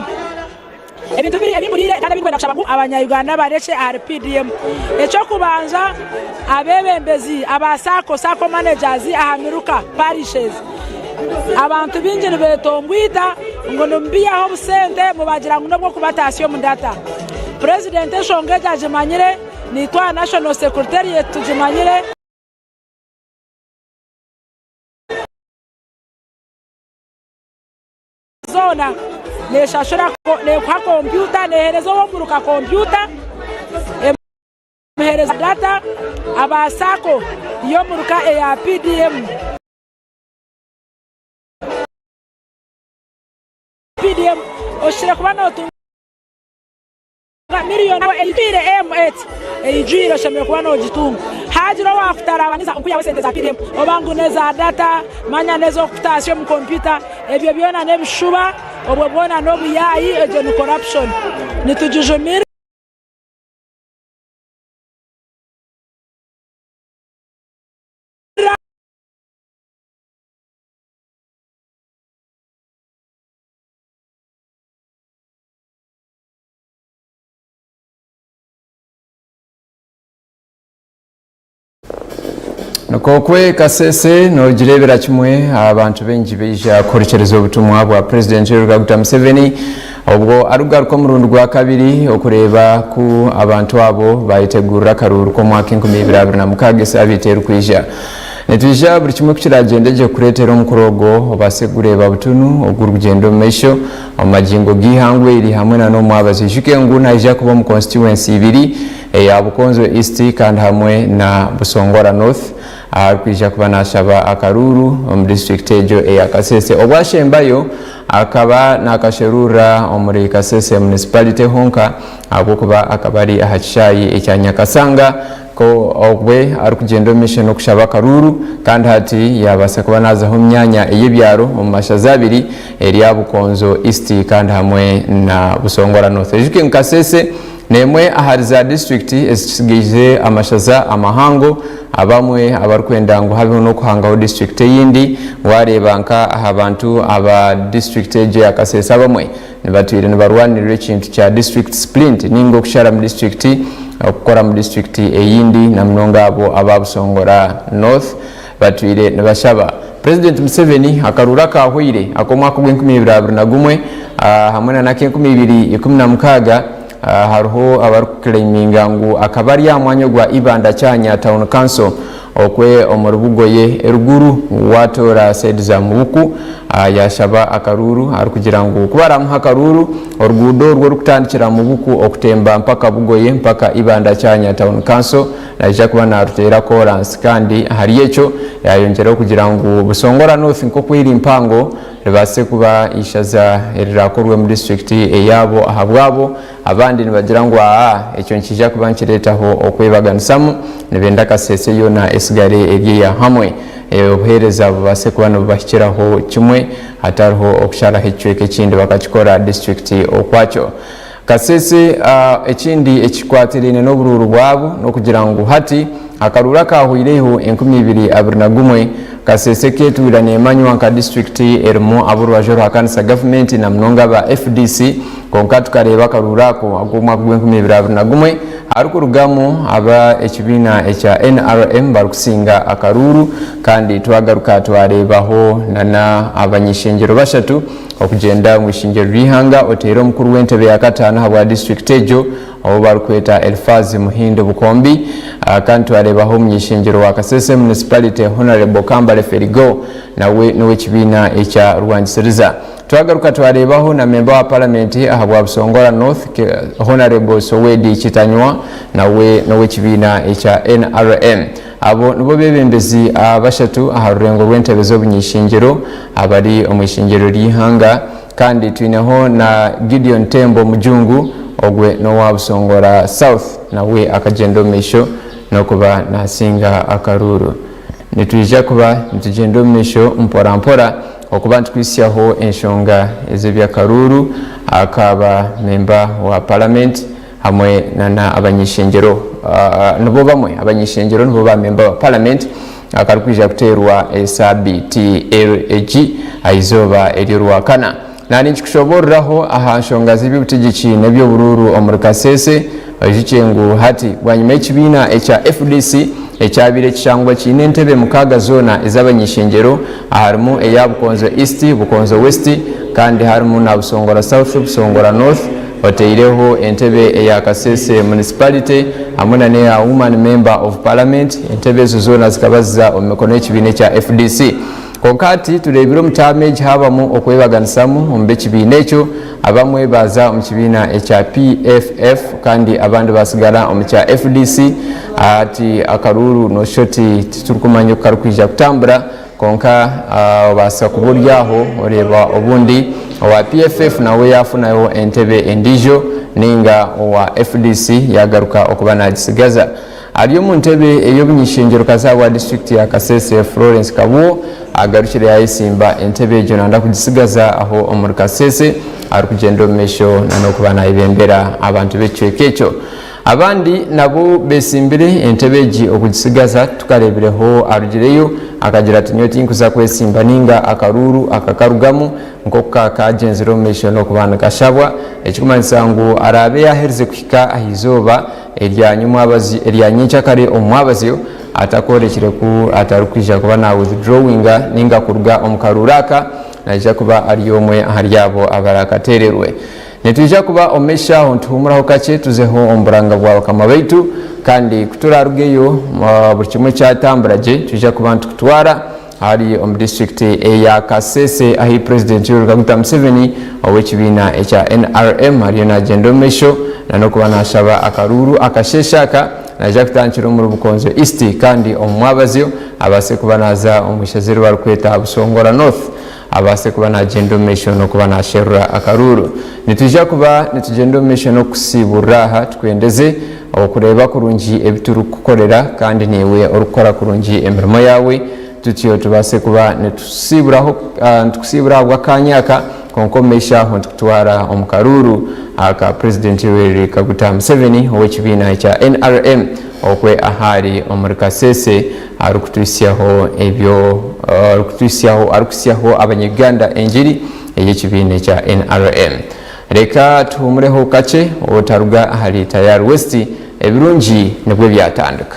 ebintu biri ebimurire kandi bikwenda kushabaku abanyayuganda bareke RPDM echo kubanja abebembezi abasako sako managers ahamiruka parishes abantu binjire betongwita ngo nombiyaho busente mubagira ngo nobwo kubatasiyo mu data president eshongeje ajimanyire nitwa national secretariat tujimanyire zona neshashura ne kwa computer neherezo womuruka computer emuhereza data abasako iyo muruka ya PDM oshire kuba no tunga miliyoni elipire M8 ejiro shemye kuba no jitunga hajiro wakutara abaniza ukuya wesente za PDM obanguneza data manya nezo kutasyo mu computer ebyo byona nebishuba obwo bona no buyayi ejo ni corruption nitujujumira Kokwe Kasese no jirebera kimwe abantu benji beja korekerezo obutumwa bwa President Dr. Museveni obwo arugaruka mu rundu rwa kabiri okureba ku abantu abo bayitegura karuru ko mwaka 2026 abiteru kwija netwija buri kimwe kukiragendeje kuretera omukorogo obasegureba butunu ogurugendo mesho amagingo gihangwe iri hamwe na no mwabazi shukengu naija kuba mu constituency ibiri ya Bukonzo East kandi hamwe na Busongora North kwija kuba nashaba akaruru mu district ejo ya Kasese obwashembayo akaba nakasherura omuri Kasese municipality honka agokuba akabari ahachayi ekyanya Kasanga ko ogwe arukugendo mission okushaba karuru kandi hati yabasa kuba nazaho myanya eyebyaro mu mashaza abiri eriya Bukonzo East kandi hamwe na Busongora North ejuke nkasese nemwe ahariza district esigize amashaza amahango abamwe abarukwenda ngo habeho no kuhangaho district yindi warebanka abantu aba district eje yakasesa bamwe nibatwire nibarwanirire ikintu cya district splint ningo kushara mu district okukora mu district eyindi na mnonga abo ababusongora North batwire nibashaba President Museveni akarura kahwire akomwaka gw'2021 hamwe na 2016 haruho abarukireminga ngo akabari ya mwanya gwa ibanda cyanya town council okwe omurubugoye eruguru watora said za mubuku yashaba akaruru arukugira ngo kubara mu hakaruru orugudo rwo rukutandikira mubuku okutemba mpaka bugoye mpaka ibanda cyanya town council naje kuba narutera chorus kandi hari yecho yayongeraho kugira ngo Busongora North nko kwiri impango rebase kuba ishaza erirakorwe mu district eyabo ahabwabo abandi nibagira ngo ecyo nkija kuba nkiretaho okwebaganisamu nibenda Kasese yona esigare eriya hamwe obuhereza bubase kuba no bashyiraho kimwe hatariho okushara hecweke kindi bakakikora district okwacho Kasese ekindi ekikwatirine n'obururu bwabo no kugira ngo hati akarura kahuireho 2021 Kasese ketuira nemanywa nka district ermo aburwajoro hakanisa government na mnonga ba FDC konka tukareba karurako agomwa ku 2021 aruko rugamo aba ekibina echa NRM barukusinga akaruru kandi twagaruka twarebaho nana abanyishengero bashatu okugenda mu ishingiro rihanga otero mukuru w'entebe ya katana habwa district ejo abo barukweta Elfazi Muhindo Bukombi kandi twarebaho mu ishingiro wa Kasese municipality Honorable Kambale Ferigo nawe niwe kibina echa Rwangisiriza twagaruka twarebaho na member wa parliament ahabwa Busongora North Honorable Sowedi Kitanywa nawe kibina echa NRM abo nibo bebembezi abashatu aharurengo rw'entebe zo bunyishingiro abari omwishingiro rihanga kandi twineho na Gideon Tembo Mujungu ogwe no wa Busongora South nawe akagendo misho no kuba nasinga akaruru nitwija kuba ntugendo misho mpora okuba ntukwisiyaho enshonga ez'ebya Karuru akaba memba wa parliament hamwe na abanyishenjero nibo bamwe abanyishenjero nibo ba memba wa parliament akarukwija kuterwa SABTLAG aizoba erirwakana nani nchikushoborraho aha nshonga z'eby'obutegeki n'ebyobururu omuri Kasese ojichengu hati bwanyuma y'ekibiina ekya FDC ekyabire ekishangwa kiine entebe mukaaga zona ez'abanyishenjero harimu eya Bukonzo East, Bukonzo West kandi harimu na Busongora South, Busongora North oteireho entebe eya Kasese municipality hamwe na neya woman member of parliament entebe ezo zona zikabaza omikono y'ekibiina ekya FDC konkati turebire omutameji habamu okwebaganisamu ombe kibiina ekyo abamwe baza omu kibiina ekya PFF kandi abandi basigara omu kya FDC ati Akaruru no shoti titurukumanya karukwija kutambura konka obasa kuburyaho oreba obundi owa PFF nawe yafunayo entebe endijo ninga owa FDC yagaruka okuba nagisigaza ariyo mu ntebe ey'obunyishenjero kazabwa district ya Kasese Florence Kabuo agarukire yayisimba entebe ejo nanda kugisigaza aho omuri Kasese ari kugenda omesho nanokuba nayibembera abantu b'ekicweka ekyo abandi nabo besimbire entebe egi okugisigaza tukarebireho arugireyo akagira ati nyo tinkuza kwesimba ninga Akaruru akakarugamu nkoka kagenzera omesho nokuba nakashabwa ekikumanyisa ngu arabe yahereze kuhika ahizoba eryanyincha kare omwabazio atakorekire ku atarukwija kuba na withdrawinga ninga kuruga omukaruraka naija kuba ari omwe aharyabo abarakatererwe netujja kuba omesha ontuhumuraho kake tuzeho omburanga bwa bakama baitu kandi kuturarugeyo buri kimwe cyatamburaje tujja kuba ntukutwara hari omu district eya Kasese ahi president Yoweri Kaguta Museveni ow'ekibiina ekya NRM ariyo nagenda omesho nanokuba nashaba Akaruru akasheshaka naija kutandikira omuri Bukonzo East kandi omwabazio abase kuba naza omwishaziro barikweta Busongora North abase kuba nagenda omesho nokuba nasherura Akaruru nitujja kuba nitugenda omesho nokusiburaha tukwendeze okureba kurungi ebituru kukorera kandi niwe orukora kurungi emirimo yawe tutyo tubase kuba netusiburaho bw'akanyaka konkomesha hontukutwara omukaruru aka president Yoweri Kaguta Museveni ow'ekibiina ekya NRM okwe ahari omuri Kasese arukutwisiyaho ebyo arikusiyaho abanyuganda enjiri ey'ekibiina ekya NRM reka tuhumureho kake otaruga ahari Tayari West ebirungi nibwo byatandika